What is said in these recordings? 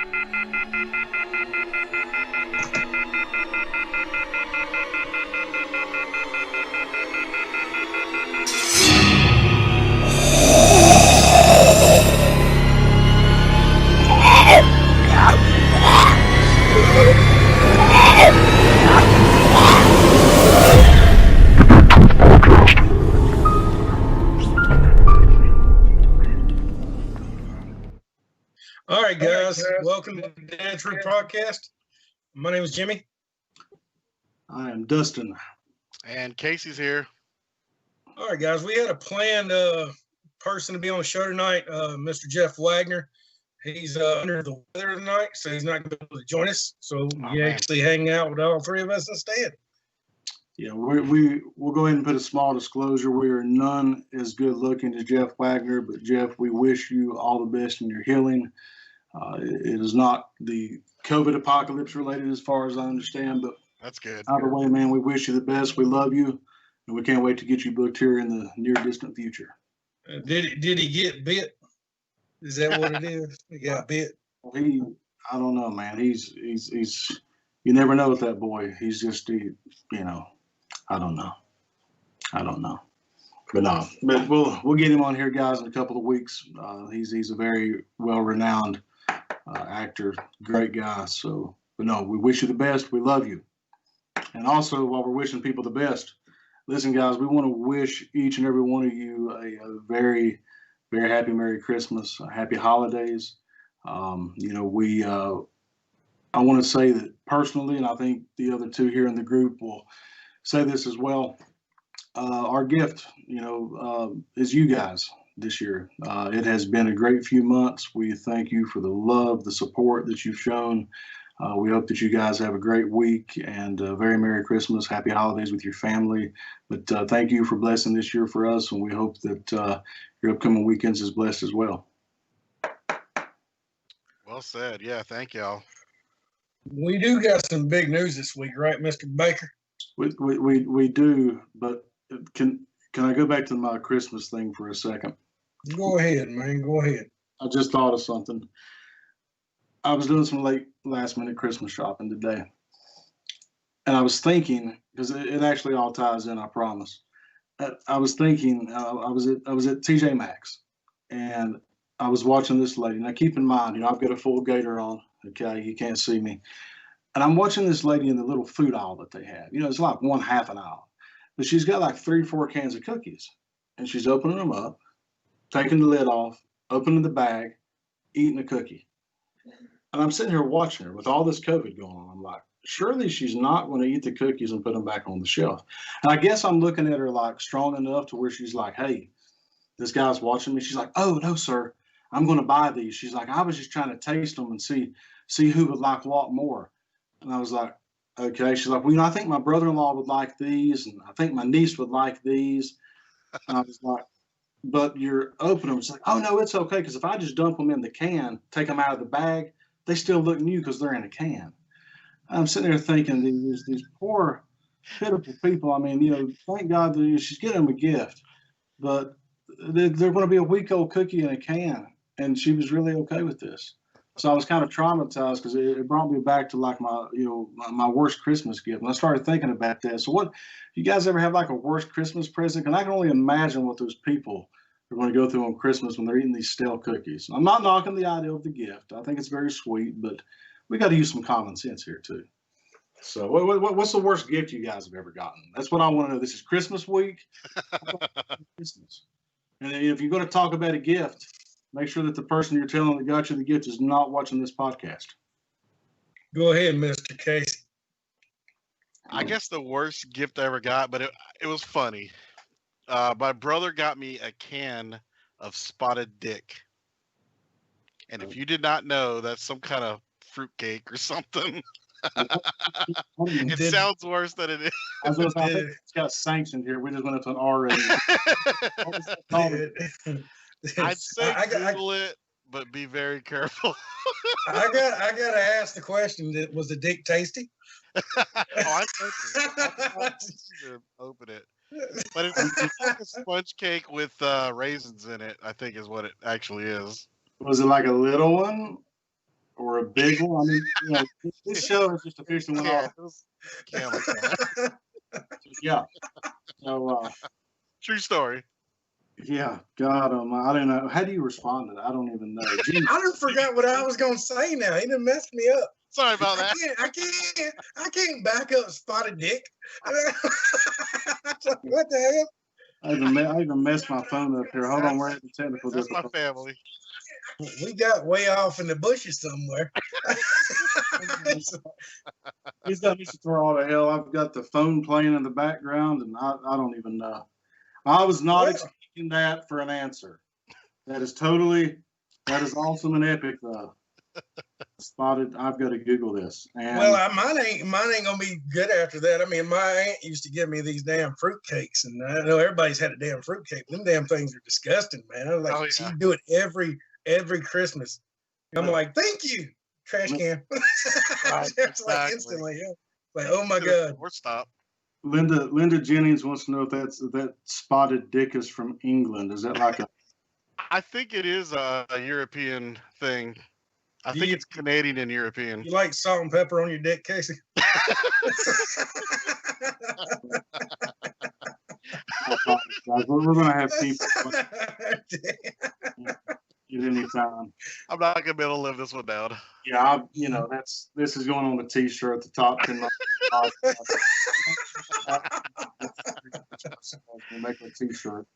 All right, guys. Welcome to the Dance Room Podcast. My name is Jimmy. I am Dustin. And Casey's here. All right, guys. We had a planned person to be on the show tonight, Mr. Jeff Wagner. He's under the weather tonight, so he's not going to be able to join us. So you actually hang out with all three of us instead. Yeah, we'll go ahead and put a small disclosure. We are none as good looking as Jeff Wagner, but Jeff, we wish you all the best in your healing. It is not the COVID apocalypse related as far as I understand, but that's good. Either way, man, we wish you the best. We love you, and we can't wait to get you booked here in the near distant future. Did he get bit? Is that what it is? He got bit. I don't know, man. He's you never know with that boy. He's just I don't know. But no, but we'll get him on here, guys, in a couple of weeks. He's a very well-renowned actor, great guy. So, but no, we wish you the best. We love you. And also, while we're wishing people the best, listen, guys, we want to wish each and every one of you a very, very happy Merry Christmas, happy holidays. I want to say that personally, and I think the other two here in the group will say this as well. Our gift, is you guys this year. It has been a great few months. We thank you for the love, the support that you've shown. We hope that you guys have a great week and a very Merry Christmas, Happy Holidays with your family. But thank you for blessing this year for us, and we hope that your upcoming weekends is blessed as well. Well said. Yeah, thank y'all. We do got some big news this week, right, Mr. Baker? We do, but can I go back to my Christmas thing for a second? Go ahead, man. Go ahead. I just thought of something. I was doing some last minute Christmas shopping today, and I was thinking, because it actually all ties in, I promise. I was thinking, I was at TJ Maxx, and I was watching this lady. Now, keep in mind, I've got a full gator on. Okay, you can't see me, and I'm watching this lady in the little food aisle that they have. It's like one half an aisle, but she's got like 3-4 cans of cookies, and she's opening them up, taking the lid off, opening the bag, eating a cookie. And I'm sitting here watching her with all this COVID going on. I'm like, surely she's not going to eat the cookies and put them back on the shelf. And I guess I'm looking at her like strong enough to where she's like, hey, this guy's watching me. She's like, oh, no, sir, I'm going to buy these. She's like, I was just trying to taste them and see who would like what more. And I was like, okay. She's like, well, I think my brother-in-law would like these, and I think my niece would like these. And I was like, but you're opening them. It's like, oh, no, it's okay, because if I just dump them in the can, take them out of the bag, they still look new because they're in a can. I'm sitting there thinking these poor, pitiful people. I mean, thank God that she's getting them a gift, but they're going to be a week-old cookie in a can, and she was really okay with this. So I was kind of traumatized because it brought me back to like my worst Christmas gift. And I started thinking about that. So what, you guys ever have like a worst Christmas present? And I can only imagine what those people are going to go through on Christmas when they're eating these stale cookies. I'm not knocking the idea of the gift. I think it's very sweet, but we got to use some common sense here too. So what's the worst gift you guys have ever gotten? That's what I want to know. This is Christmas week. Christmas. And if you're going to talk about a gift, make sure that the person you're telling that got you the gift is not watching this podcast. Go ahead, Mr. Casey. I guess the worst gift I ever got, but it was funny. My brother got me a can of spotted dick. And if you did not know, that's some kind of fruitcake or something. It sounds worse than it is. I think it's got sanctioned here. We just went up to an R rating. I'd say Google it, but be very careful. I got to ask the question: was the dick tasty? I open it, but it's like a sponge cake with raisins in it. I think is what it actually is. Was it like a little one? or a big one. I mean, this show has just officially went off. Can't like that. Yeah. So, True story. yeah, God, I don't know. How do you respond to that? I don't even know. Jimmy, I done forgot what I was gonna say now. He done messed me up. Sorry about that. I can't back up Spotted Dick. What the hell? I even messed my phone up here. Hold on, we're having technical That's my difficulties. family. We got way off in the bushes somewhere. He's got me to throw all the hell. I've got the phone playing in the background, and I don't even know. I was not expecting that for an answer. That is awesome and epic, though. Spotted. I've got to Google this. And well, mine ain't gonna be good after that. I mean, my aunt used to give me these damn fruit cakes, and I know everybody's had a damn fruit cake. Them damn things are disgusting, man. I was like, she'd do it every Christmas. I'm like, thank you, trash can. It's like instantly, yeah. Like, oh my god. Or stop. Linda Jennings wants to know if that Spotted Dick is from England. Is that like a? I think it is a European thing. I think it's Canadian and European. You like salt and pepper on your dick, Casey? We're going to have people at any time. I'm not going to be able to live this one down. Yeah, this is going on the T-shirt, the top 10. We'll make a T-shirt.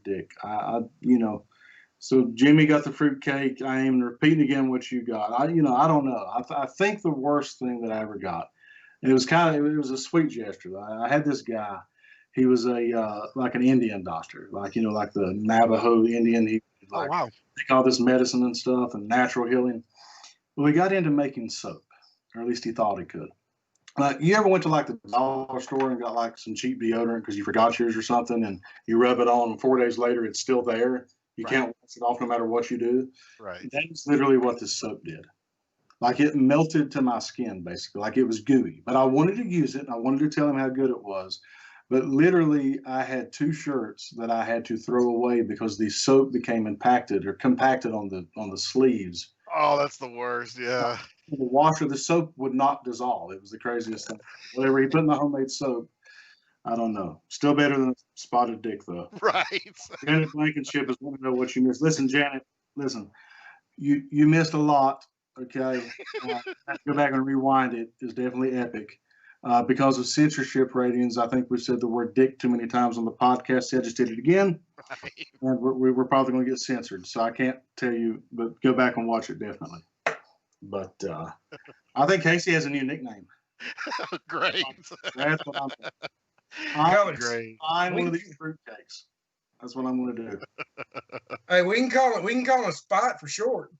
Dick. So Jimmy got the fruit cake. I am repeating again what you got. I don't know. I think the worst thing that I ever got, and it was a sweet gesture. I had this guy. He was like an Indian doctor, like the Navajo Indian. He would take all this medicine and stuff and natural healing. Well, he got into making soap, or at least he thought he could. You ever went to like the dollar store and got like some cheap deodorant because you forgot yours or something, and you rub it on, and 4 days later it's still there. You can't wash it off no matter what you do. Right. That's literally what this soap did. Like it melted to my skin, basically. Like it was gooey. But I wanted to use it, and I wanted to tell him how good it was. But literally, I had 2 shirts that I had to throw away because the soap became compacted on the sleeves. Oh, that's the worst. Yeah. The washer, the soap would not dissolve. It was the craziest thing. Whatever he put in the homemade soap, I don't know. Still better than Spotted Dick, though. Right. Janet Blankenship is wanting to know what you missed. Listen, Janet, you missed a lot, okay? Have to go back and rewind it. It's definitely epic. Because of censorship ratings, I think we've said the word dick too many times on the podcast. So I just did it again. Right. And we're probably going to get censored. So I can't tell you, but go back and watch it, definitely. But I think Casey has a new nickname. Great. That's what I'm doing. Great. I'm one of these fruitcakes. That's what I'm going to do. Hey, we can call him Spot for short.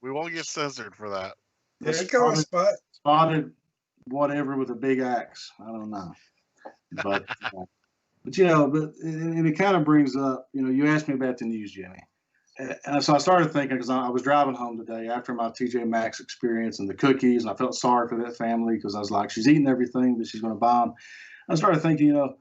We won't get censored for that. Yeah, call him Spot. Spotted whatever with a big axe. I don't know. But it kind of brings up, you asked me about the news, Jimmy. And so I started thinking, because I was driving home today after my TJ Maxx experience and the cookies, and I felt sorry for that family because I was like, she's eating everything that she's going to buy them. I started thinking,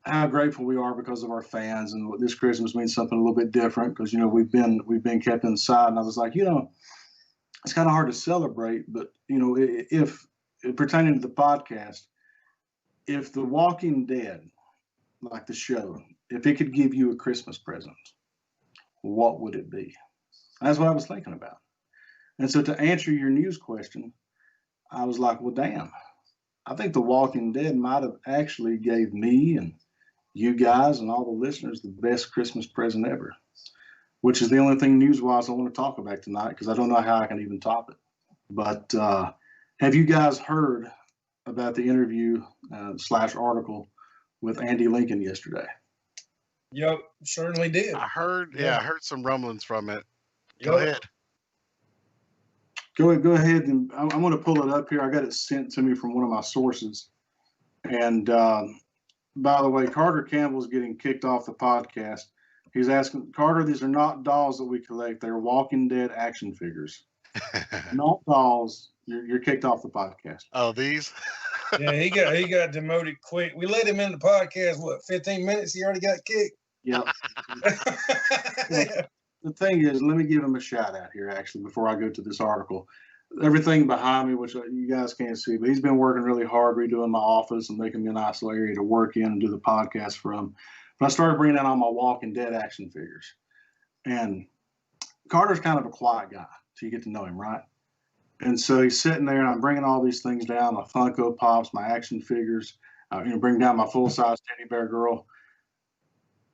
how grateful we are because of our fans, and what this Christmas means something a little bit different because we've been kept inside. And I was like, it's kind of hard to celebrate, but if pertaining to the podcast, if The Walking Dead, like the show, if it could give you a Christmas present, what would it be? That's what I was thinking about. And so to answer your news question, I was like, well, damn, I think The Walking Dead might have actually gave me and you guys and all the listeners the best Christmas present ever, which is the only thing news-wise I want to talk about tonight because I don't know how I can even top it. But have you guys heard about the interview / article with Andy Lincoln yesterday? Yep, certainly did. I heard some rumblings from it. Yep. Go ahead. Go ahead, and I'm going to pull it up here. I got it sent to me from one of my sources. And by the way, Carter Campbell's getting kicked off the podcast. He's asking, Carter, these are not dolls that we collect. They're Walking Dead action figures. Not dolls. You're kicked off the podcast. Oh, these? Yeah, he got demoted quick. We let him in the podcast, 15 minutes? He already got kicked? Yep. the thing is, let me give him a shout out here, actually, before I go to this article. Everything behind me, which you guys can't see, but he's been working really hard redoing my office and making me a nice little area to work in and do the podcast from. But I started bringing in all my Walking Dead action figures. And Carter's kind of a quiet guy till you get to know him, right? And so he's sitting there, and I'm bringing all these things down, my Funko Pops, my action figures, bring down my full-size teddy bear girl.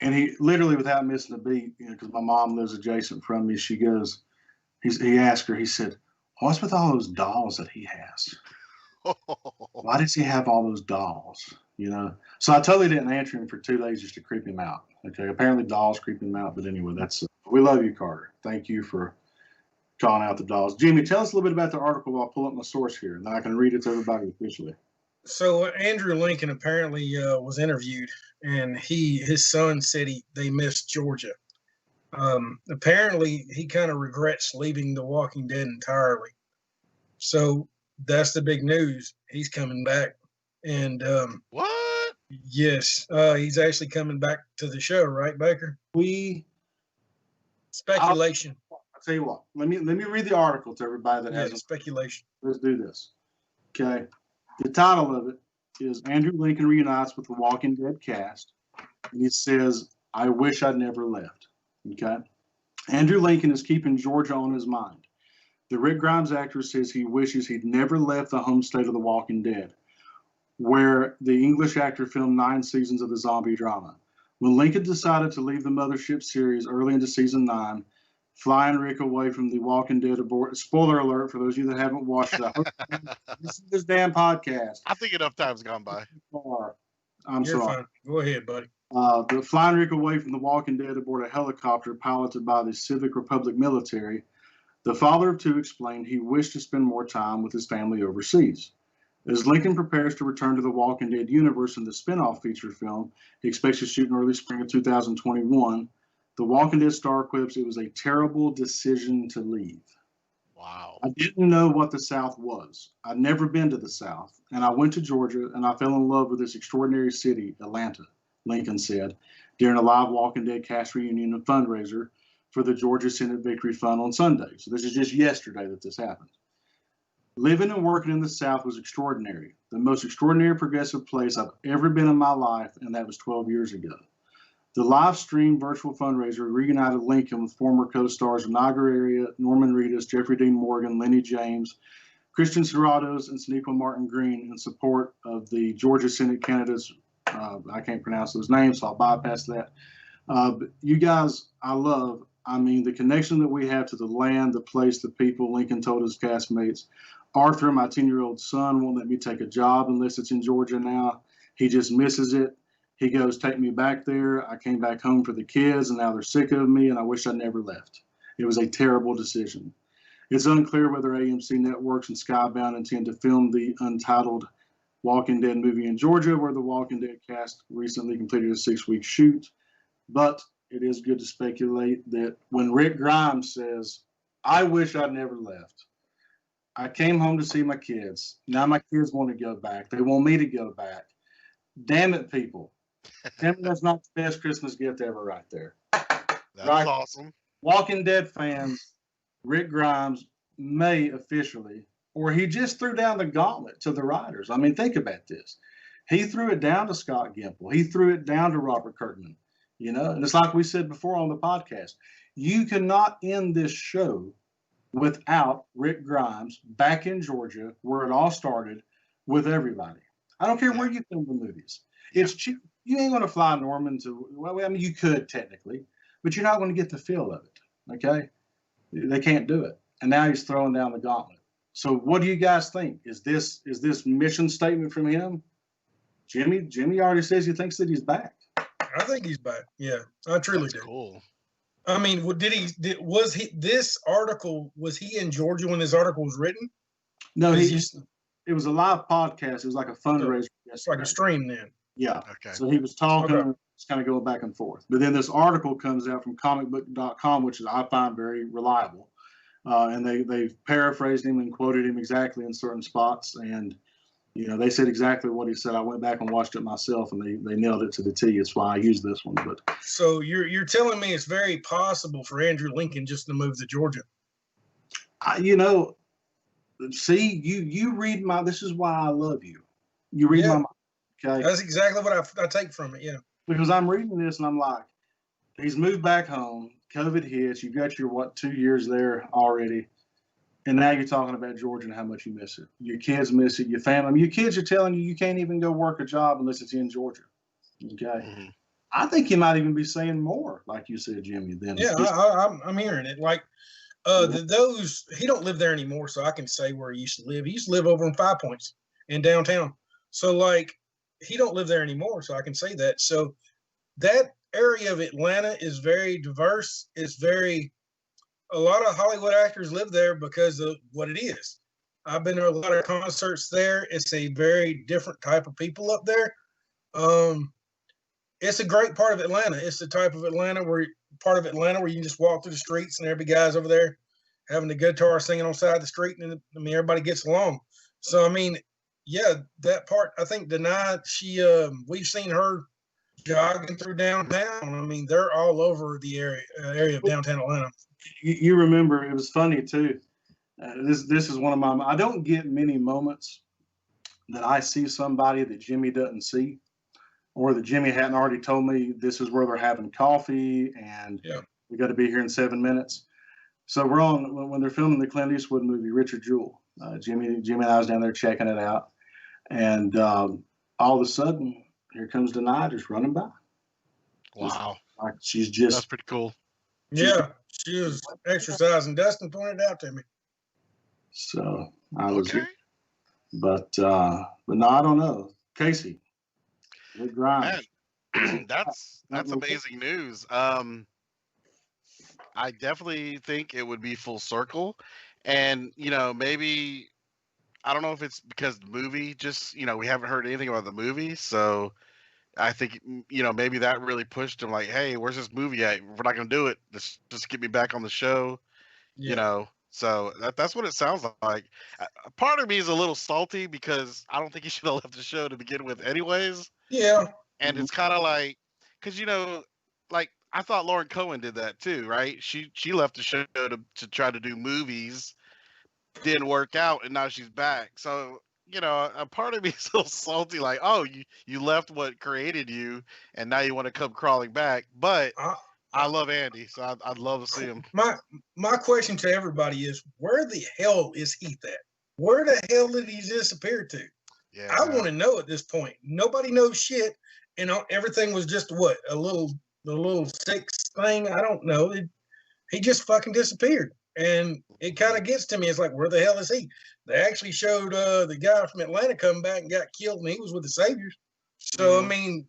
And he literally, without missing a beat, because my mom lives adjacent from me, he asked her, he said, what's with all those dolls that he has? Why does he have all those dolls? So I totally didn't answer him for 2 days just to creep him out. Okay, apparently dolls creep him out, but anyway, we love you, Carter. Thank you for calling out the dolls. Jimmy, tell us a little bit about the article while I pull up my source here, and then I can read it to everybody officially. So Andrew Lincoln apparently was interviewed, and his son said they missed Georgia. Apparently, he kind of regrets leaving The Walking Dead entirely. So that's the big news. He's coming back, and what? Yes, he's actually coming back to the show, right, Baker? Speculation. I'll tell you what. Let me read the article to everybody that has speculation. Let's do this. Okay. The title of it is Andrew Lincoln Reunites with the Walking Dead Cast. And it says, I wish I'd never left. Okay. Andrew Lincoln is keeping Georgia on his mind. The Rick Grimes actor says he wishes he'd never left the home state of the Walking Dead, where the English actor filmed 9 seasons of the zombie drama. When Lincoln decided to leave the Mothership series early into season 9, flying Rick away from the Walking Dead aboard. Spoiler alert for those of you that haven't watched it. This is this damn podcast. I think enough time's gone by. I'm You're sorry. Fine. Go ahead, buddy. The flying Rick away from the Walking Dead aboard a helicopter piloted by the Civic Republic military, the father of 2 explained he wished to spend more time with his family overseas. As Lincoln prepares to return to the Walking Dead universe in the spin-off feature film, he expects to shoot in early spring of 2021. The Walking Dead star quips, it was a terrible decision to leave. Wow. I didn't know what the South was. I'd never been to the South, and I went to Georgia, and I fell in love with this extraordinary city, Atlanta, Lincoln said, during a live Walking Dead cast reunion and fundraiser for the Georgia Senate Victory Fund on Sunday. So this is just yesterday that this happened. Living and working in the South was extraordinary, the most extraordinary progressive place I've ever been in my life, and that was 12 years ago. The live stream virtual fundraiser reunited Lincoln with former co-stars Niagara Area, Norman Reedus, Jeffrey Dean Morgan, Lenny James, Christian Serratos, and Sonequa Martin Green in support of the Georgia Senate candidates. I can't pronounce those names, so I'll bypass that. But you guys, the connection that we have to the land, the place, the people. Lincoln told his castmates, Arthur, my 10-year-old son, won't let me take a job unless it's in Georgia now. He just misses it. He goes, take me back there. I came back home for the kids, and now they're sick of me, and I wish I never left. It was a terrible decision. It's unclear whether AMC Networks and Skybound intend to film the untitled Walking Dead movie in Georgia, where the Walking Dead cast recently completed a 6-week shoot. But it is good to speculate that when Rick Grimes says, I wish I'd never left. I came home to see my kids. Now my kids want to go back. They want me to go back. Damn it, people. Tell me that's not the best Christmas gift ever right there. That's right? Awesome. Walking Dead fans, Rick Grimes may officially, or he just threw down the gauntlet to the writers. I mean, think about this. He threw it down to Scott Gimple. He threw it down to Robert Kirkman. And it's like we said before on the podcast. You cannot end this show without Rick Grimes back in Georgia, where it all started, with everybody. I don't care where you film the movies. It's cheap. You ain't going to fly Norman to, you could technically, but you're not going to get the feel of it. Okay? They can't do it. And now he's throwing down the gauntlet. So what do you guys think? Is this mission statement from him? Jimmy already says he thinks that he's back. I think he's back. Yeah, I truly do. Cool. I mean, this article, was he in Georgia when this article was written? No, it was a live podcast. It was like a fundraiser. It's like a stream then. Yeah. Okay. So he was talking, just kind of going back and forth. But then this article comes out from comicbook.com, which I find very reliable. And they've paraphrased him and quoted him exactly in certain spots. And You know, they said exactly what he said. I went back and watched it myself, and they nailed it to the T. It's why I use this one. But So you're telling me it's very possible for Andrew Lincoln just to move to Georgia? you know, see, you read my. This is why I love you. You read my mind, okay? That's exactly what I take from it. Yeah. Because I'm reading this and I'm like, he's moved back home. COVID hits. You got your 2 years there already. And now you're talking about Georgia and how much you miss it. Your kids miss it. Your family. I mean, your kids are telling you can't even go work a job unless it's in Georgia. Okay. Mm-hmm. I think you might even be saying more, like you said, Jimmy. Than yeah, I'm hearing it. Like those he don't live there anymore, so I can say where he used to live. He used to live over in 5 Points in downtown. So like he don't live there anymore, so I can say that. So that area of Atlanta is very diverse. It's very a lot of Hollywood actors live there because of what it is. I've been to a lot of concerts there. It's a very different type of people up there. It's a great part of Atlanta. It's the type of Atlanta where you can just walk through the streets and every guy's over there having the guitar singing on the side of the street, and I mean everybody gets along. So I mean, yeah, that part I think denied. We've seen her jogging through downtown. I mean, they're all over the area of downtown Atlanta. You remember it was funny too. This is one of my. I don't get many moments that I see somebody that Jimmy doesn't see, or that Jimmy hadn't already told me this is where they're having coffee and we got to be here in 7 minutes. So we're on when they're filming the Clint Eastwood movie Richard Jewell. Jimmy and I was down there checking it out, and all of a sudden here comes Denai just running by. Wow, like she's just that's pretty cool. Yeah, she was exercising. Dustin pointed it out to me. So I was, but no, I don't know. Casey, good grind. Man, that's amazing news. I definitely think it would be full circle, and maybe I don't know if it's because the movie just we haven't heard anything about the movie, so I think maybe that really pushed him. Like, hey, where's this movie at? We're not gonna do it. Just get me back on the show. Yeah. So that's what it sounds like. Part of me is a little salty because I don't think he should have left the show to begin with, anyways. Yeah. And it's kind of like, because like I thought Lauren Cohen did that too, right? She left the show to try to do movies, didn't work out, and now she's back. So a part of me is a little salty, like, oh, you left what created you, and now you want to come crawling back. But I love Andy, so I'd love to see him. My question to everybody is, where the hell is Heath at? Where the hell did he disappear to? Yeah, I want to know at this point. Nobody knows shit, and everything was just what the little six thing. I don't know. He just fucking disappeared, and it kind of gets to me. It's like, where the hell is he? They actually showed the guy from Atlanta come back and got killed, and he was with the Saviors. So I mean,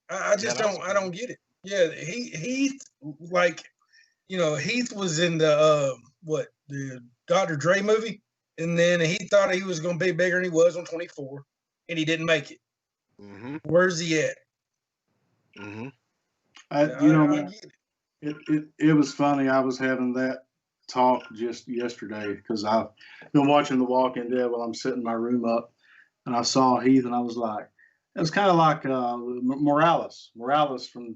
I just don't get it. Yeah, Heath, like, Heath was in the Dr. Dre movie, and then he thought he was going to be bigger than he was on 24, and he didn't make it. Mm-hmm. Where's he at? Mm-hmm. It was funny. I was having that talk just yesterday because I've been watching The Walking Dead while I'm setting my room up, and I saw Heath, and I was like, it was kind of like Morales from,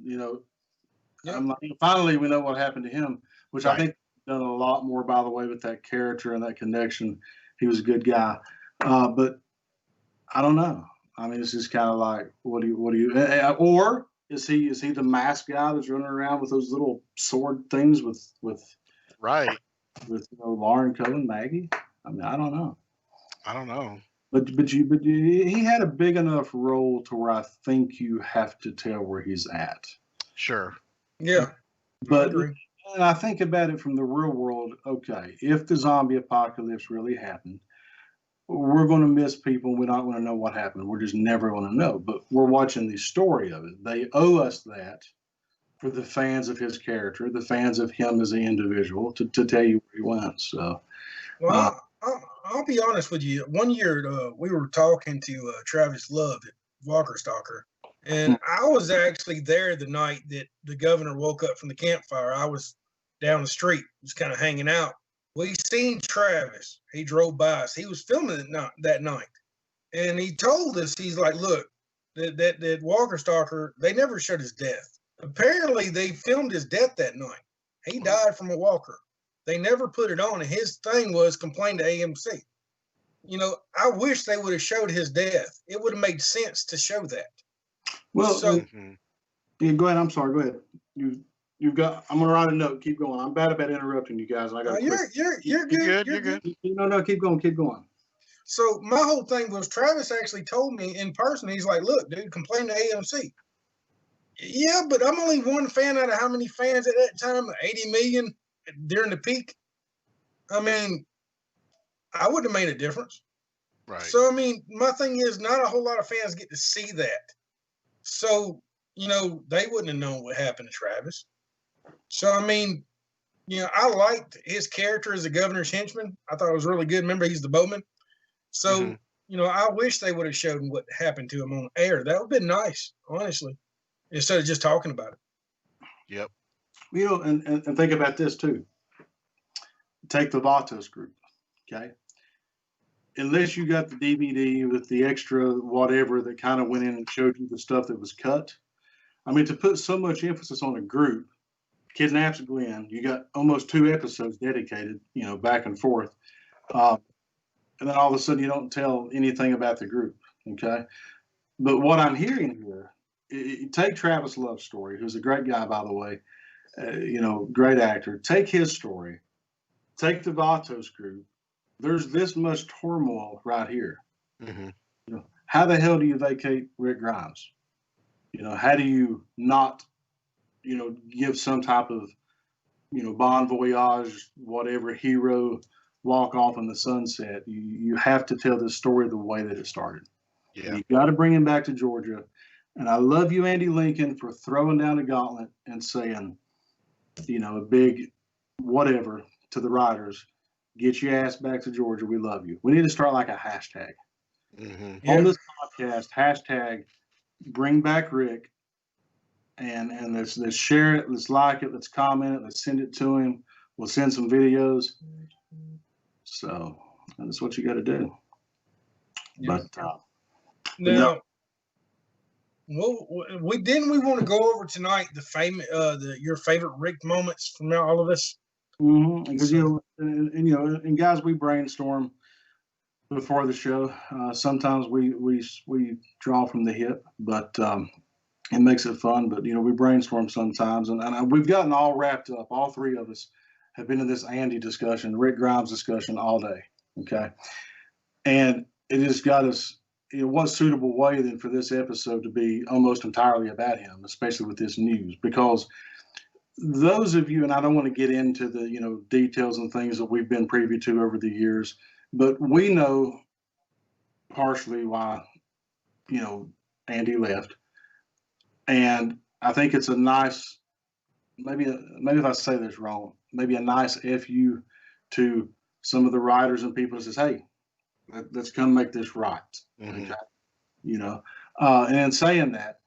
I'm like, finally we know what happened to him, which I think done a lot more, by the way, with that character and that connection. He was a good guy. But I don't know. I mean, it's just kind of like, what do you, or is he the masked guy that's running around with those little sword things with Lauren Cohen, Maggie? I mean, I don't know. But he had a big enough role to where I think you have to tell where he's at. Sure. Yeah. But and I think about it from the real world. Okay, if the zombie apocalypse really happened, we're going to miss people. We're not going to know what happened. We're just never going to know. But we're watching the story of it. They owe us that for the fans of his character, the fans of him as an individual, to tell you where he went. So, well, I'll be honest with you. One year we were talking to Travis Love at Walker Stalker, and I was actually there the night that the governor woke up from the campfire. I was down the street, just kind of hanging out. We seen Travis. He drove by us. He was filming that night. And he told us, he's like, look, that Walker Stalker, they never showed his death. Apparently, they filmed his death that night. He died from a walker. They never put it on, and his thing was complain to AMC. You know, I wish they would have showed his death. It would have made sense to show that. Well, So, yeah, go ahead. I'm sorry. Go ahead. You've got. I'm gonna write a note. Keep going. I'm bad about interrupting you guys. I got. you're good. You're good. No. Keep going. Keep going. So my whole thing was Travis actually told me in person. He's like, "Look, dude, complain to AMC." Yeah, but I'm only one fan out of how many fans at that time? 80 million during the peak. I mean, I wouldn't have made a difference. Right. So, I mean, my thing is not a whole lot of fans get to see that. So, you know, they wouldn't have known what happened to Travis. So, I mean, you know, I liked his character as the governor's henchman. I thought it was really good. Remember, he's the bowman. So, you know, I wish they would have showed what happened to him on air. That would have been nice, honestly, instead of just talking about it. Yep. You know, and think about this too. Take the Vatos group, okay? Unless you got the DVD with the extra whatever that kind of went in and showed you the stuff that was cut. I mean, to put so much emphasis on a group, Kidnaps Glenn, you got almost 2 episodes dedicated, you know, back and forth. And then all of a sudden you don't tell anything about the group, okay? But what I'm hearing here, take Travis Love's story, who's a great guy, by the way, you know, great actor. Take his story. Take the Vatos group. There's this much turmoil right here. You know, how the hell do you vacate Rick Grimes? You know, how do you not, you know, give some type of, you know, bon voyage, whatever, hero walk off in the sunset? You have to tell this story the way that it started. Yeah. You got to bring him back to Georgia. And I love you, Andy Lincoln, for throwing down a gauntlet and saying, you know, a big whatever to the writers. Get your ass back to Georgia. We love you. We need to start like a hashtag. On this podcast, hashtag bring back Rick. And let's share it. Let's like it. Let's comment it. Let's send it to him. We'll send some videos. So that's what you got to do. But now, well, we want to go over tonight your favorite Rick moments from all of us. Because you know, and you know, and guys, we brainstorm before the show. Sometimes we draw from the hip, but it makes it fun. But you know, we brainstorm sometimes, and we've gotten all wrapped up. All 3 of us have been in this Andy discussion, Rick Grimes discussion all day. Okay, and it has got us. You know, what suitable way than for this episode to be almost entirely about him, especially with this news, because those of you, and I don't want to get into the, you know, details and things that we've been privy to over the years, but we know partially why, you know, Andy left. And I think it's a nice, maybe if I say this wrong, maybe a nice FU to some of the writers and people that says, hey, let's come make this right. Okay? You know, and in saying that,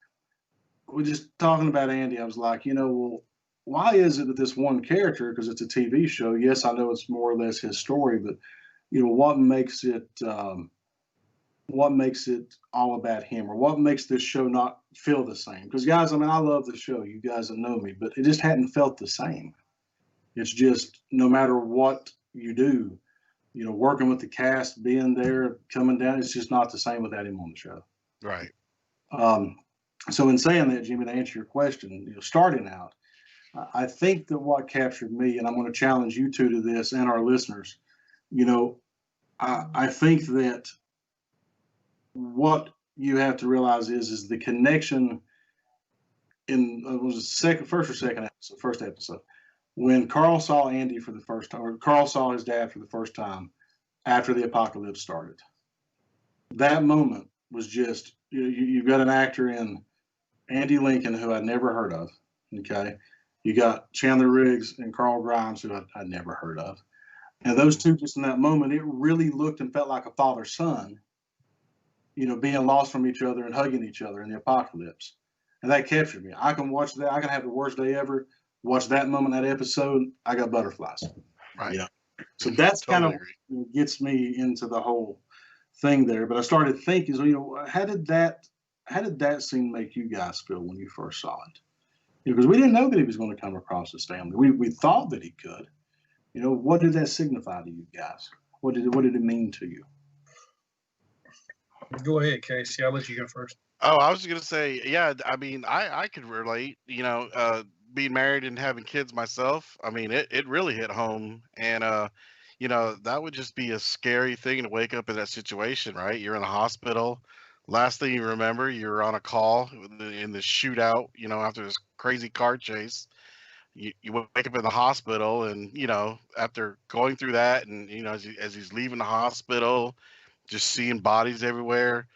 we're just talking about Andy. I was like, you know, well, why is it that this one character, because it's a TV show, yes, I know it's more or less his story, but you know, what makes it all about him, or what makes this show not feel the same? Because guys, I mean, I love the show, you guys that know me, but it just hadn't felt the same. It's just, no matter what you do, you know, working with the cast, being there, coming down, it's just not the same without him on the show. Right. So in saying that, Jimmy, to answer your question, you know, starting out, I think that what captured me, and I'm going to challenge you two to this and our listeners, you know, I think that what you have to realize is the connection in first episode, when Carl saw Andy for the first time, or Carl saw his dad for the first time after the apocalypse started. That moment was just, you've got an actor in Andy Lincoln who I'd never heard of. Okay. You got Chandler Riggs and Carl Grimes, who I'd never heard of. And those two, just in that moment, it really looked and felt like a father-son, you know, being lost from each other and hugging each other in the apocalypse. And that captured me. I can watch that. I can have the worst day ever. Watch that moment, that episode. I got butterflies. Right. You know? So that's Totally kind of what gets me into the whole thing there. But I started thinking, so, how did that scene make you guys feel when you first saw it? Because we didn't know that he was going to come across his family. We thought that he could. What did that signify to you guys? What did it mean to you? Go ahead, Casey. I'll let you go first. Oh, I was just gonna say, yeah. I mean, I could relate. Being married and having kids myself. I mean, it really hit home, and that would just be a scary thing to wake up in that situation, right? You're in the hospital. Last thing you remember, you're on a call in the shootout. After this crazy car chase, you wake up in the hospital, and after going through that, and as he's leaving the hospital, just seeing bodies everywhere.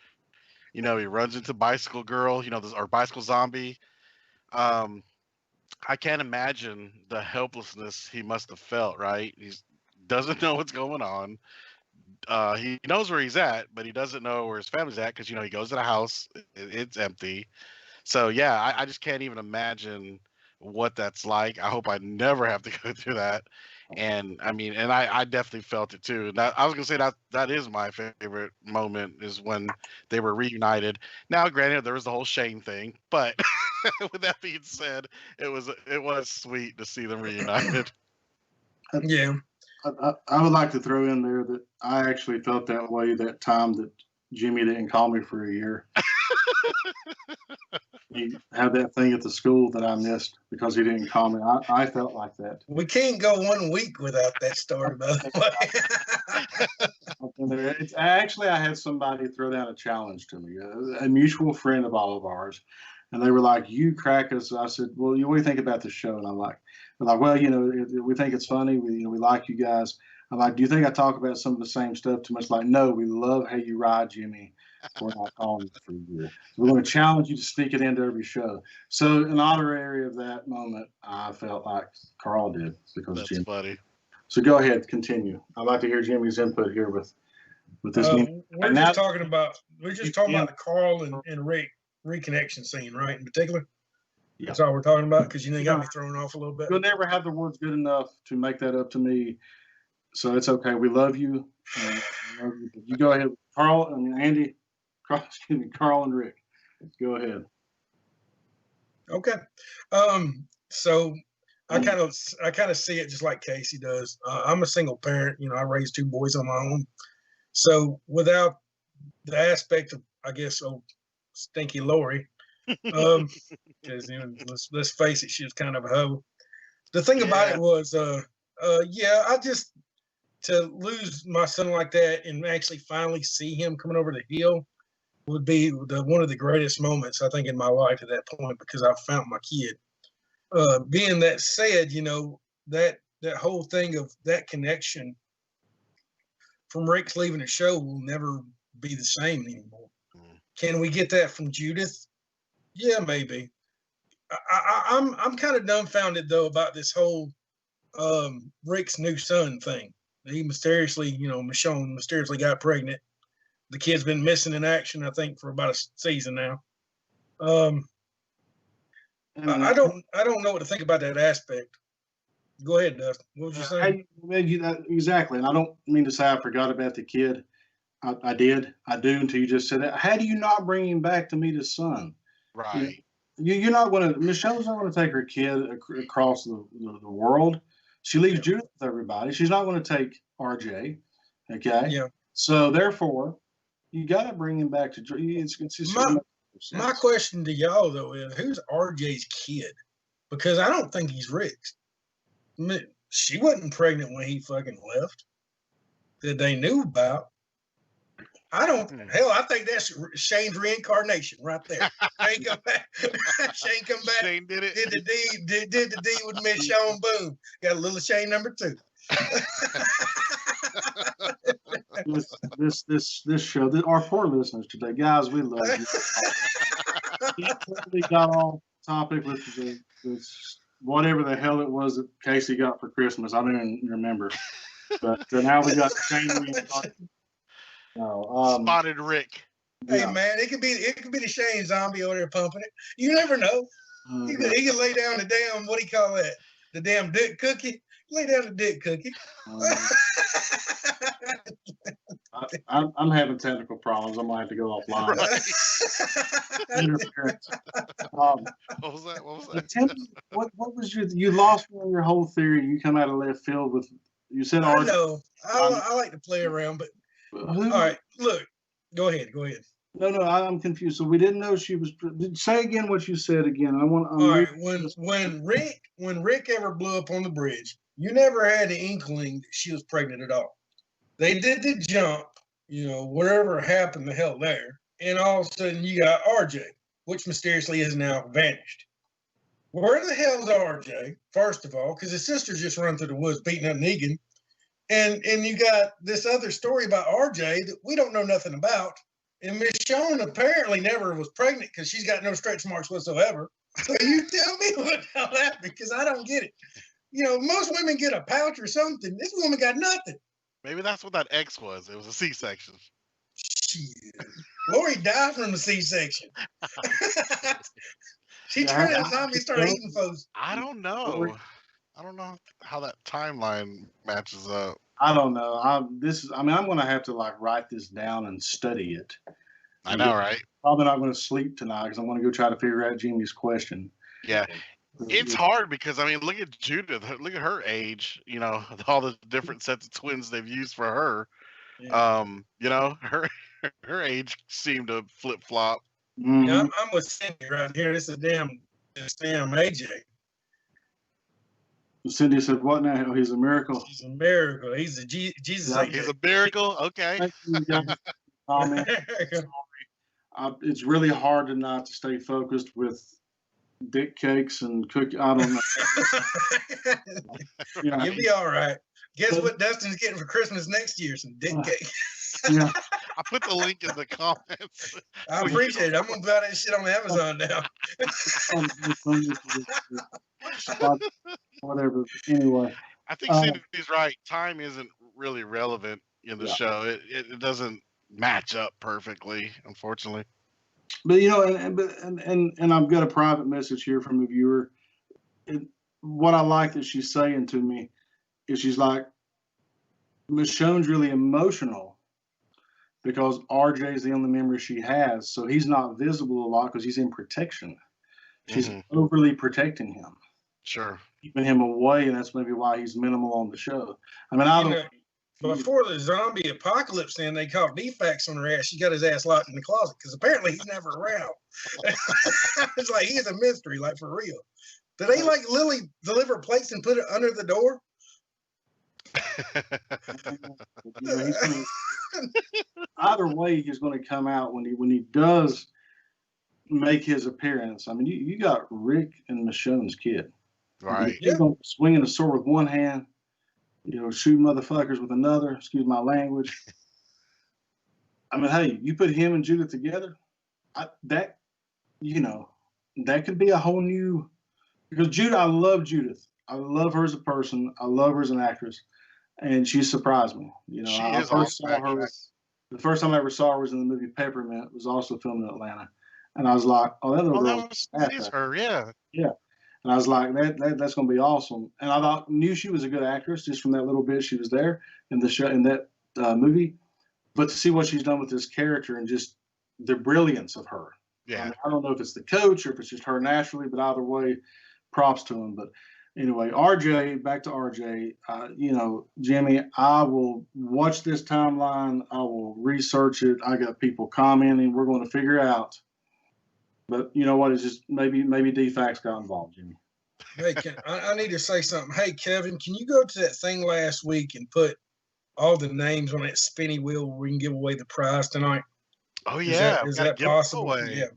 He runs into Bicycle Girl, or Bicycle Zombie. Um, I can't imagine the helplessness he must have felt, right? He doesn't know what's going on. He knows where he's at, but he doesn't know where his family's at because, he goes to the house, it's empty. So, yeah, I just can't even imagine what that's like. I hope I never have to go through that. And I mean, and I definitely felt it too. And I was gonna say that is my favorite moment is when they were reunited. Now, granted, there was the whole Shane thing, but with that being said, it was sweet to see them reunited. Yeah. I would like to throw in there that I actually felt that way that time that Jimmy didn't call me for a year. He had that thing at the school that I missed because he didn't call me. I felt like that. We can't go 1 week without that story, by the way. It's actually, I had somebody throw down a challenge to me, a mutual friend of all of ours, and they were like, "You crack us." I said, "Well, what do you think about the show?" And I'm like, "They're like, well, we think it's funny. We like you guys." I'm like, "Do you think I talk about some of the same stuff too much?" Like, no, we love how you ride Jimmy. We're not calling you for a year. So we're going to challenge you to sneak it into every show. So in honorary of that moment, I felt like Carl did because That's Jimmy. funny. So go ahead, continue. I'd like to hear Jimmy's input here with this. We're just talking about the Carl and Rick reconnection scene, right? In particular, that's all we're talking about because you got me thrown off a little bit. You'll never have the words good enough to make that up to me, so it's okay. We love you. You go ahead, Carl. Andy. Carl and Rick. Go ahead. Okay. So I kind of see it just like Casey does. I'm a single parent. I raised 2 boys on my own. So without the aspect of, I guess, stinky Lori, because let's face it, she was kind of a hoe. The thing about it was, I just to lose my son like that and actually finally see him coming over the hill would be one of the greatest moments I think in my life at that point because I found my kid. Being that said, that whole thing of that connection from Rick's leaving the show will never be the same anymore. Can we get that from Judith? Yeah, maybe. I'm kind of dumbfounded though about this whole Rick's new son thing. He mysteriously, Michonne mysteriously got pregnant. The kid's been missing in action, I think, for about a season now. I don't know what to think about that aspect. Go ahead, Dustin. What was you saying? Exactly, and I don't mean to say I forgot about the kid. I did. I do until you just said that. How do you not bring him back to meet his son? Right. You're not going to. Michelle's not going to take her kid across the world. She leaves Judith with everybody. She's not going to take RJ. Okay. Yeah. So therefore, you got to bring him back to. It's just my question to y'all though is, who's RJ's kid? Because I don't think he's Rick's. She wasn't pregnant when he fucking left. That they knew about. I think that's Shane's reincarnation right there. Shane come back. Shane come back. Shane did it. Did the deed with Michonne. Boom. Got a little Shane number 2. This show, our poor listeners today, guys, we love you. He totally got off topic with this whatever the hell it was that Casey got for Christmas. I don't even remember. But now we got Shane. Spotted Rick. Hey man, it could be the Shane zombie over there pumping it. You never know. He could lay down the damn, what do you call that? The damn dick cookie. Lay down the dick cookie. I'm having technical problems. I might have to go offline. Interference. What was that? What was But that? Tim, what was you lost me on your whole theory? You come out of left field with you said I RJ. know. I like to play around, but Who? all right. Look, go ahead. Go ahead. No, I'm confused. So we didn't know she was. Say again what you said again. All right. When Rick ever blew up on the bridge, you never had the inkling that she was pregnant at all. They did the jump, whatever happened the hell there, and all of a sudden you got RJ, which mysteriously has now vanished. Where the hell is RJ? First of all, because his sister just run through the woods beating up Negan, and you got this other story about RJ that we don't know nothing about. And Michonne apparently never was pregnant because she's got no stretch marks whatsoever. So you tell me what the hell happened, because I don't get it. Most women get a pouch or something. This woman got nothing. Maybe that's what that X was. It was a C-section. Shit. Lori died from a C-section. She turned that zombie and started eating folks. I don't know. I don't know how that timeline matches up. I don't know. I'm going to have to write this down and study it. I know, right? Probably not going to sleep tonight because I'm going to go try to figure out Jimmy's question. Yeah. It's hard because, look at Judith. Look at her age, all the different sets of twins they've used for her. Yeah. Her age seemed to flip-flop. Mm-hmm. Yeah, I'm with Cindy right here. This is damn AJ. Cindy said, what now? He's a miracle. He's a miracle. He's a Jesus. Yeah, AJ. He's a miracle? Okay. It's really hard to not to stay focused with dick cakes and cookies. I don't know. You'll be all right. Guess what Dustin's getting for Christmas next year? Some dick cake. Yeah. I put the link in the comments. I appreciate it. I'm going to buy that shit on Amazon now. Whatever. Anyway. I think Cindy's right. Time isn't really relevant in the show. It doesn't match up perfectly, unfortunately. But and I've got a private message here from a viewer. What I like that she's saying to me is she's like, Michonne's really emotional because RJ is the only memory she has, so he's not visible a lot because he's in protection. She's overly protecting him. Sure. Keeping him away, and that's maybe why he's minimal on the show. Before the zombie apocalypse, then they caught defects on her ass. She got his ass locked in the closet because apparently he's never around. It's like he's a mystery, for real. Do they Lily deliver plates and put it under the door? Either way, he's going to come out when he does make his appearance. You got Rick and Michonne's kid. Right. He's going to swinging a sword with one hand. Shoot motherfuckers with another, excuse my language. Hey, you put him and Judith together, that could be a whole new, because I love Judith. I love her as a person. I love her as an actress. And she surprised me. The first time I ever saw her was in the movie Peppermint. It was also filmed in Atlanta. And I was like, oh, that little girl. That is her, yeah. Yeah. And I was like, that's going to be awesome. And I knew she was a good actress just from that little bit she was there in the show, in that movie. But to see what she's done with this character and just the brilliance of her. Yeah. I don't know if it's the coach or if it's just her naturally, but either way, props to him. But anyway, RJ, back to RJ. Jimmy, I will watch this timeline. I will research it. I got people commenting. We're going to figure out. But you know what? It's just maybe DFAX got involved, Jimmy. Hey, I need to say something. Hey, Kevin, can you go to that thing last week and put all the names on that spinny wheel where we can give away the prize tonight? Oh, yeah. Is that possible? Yeah.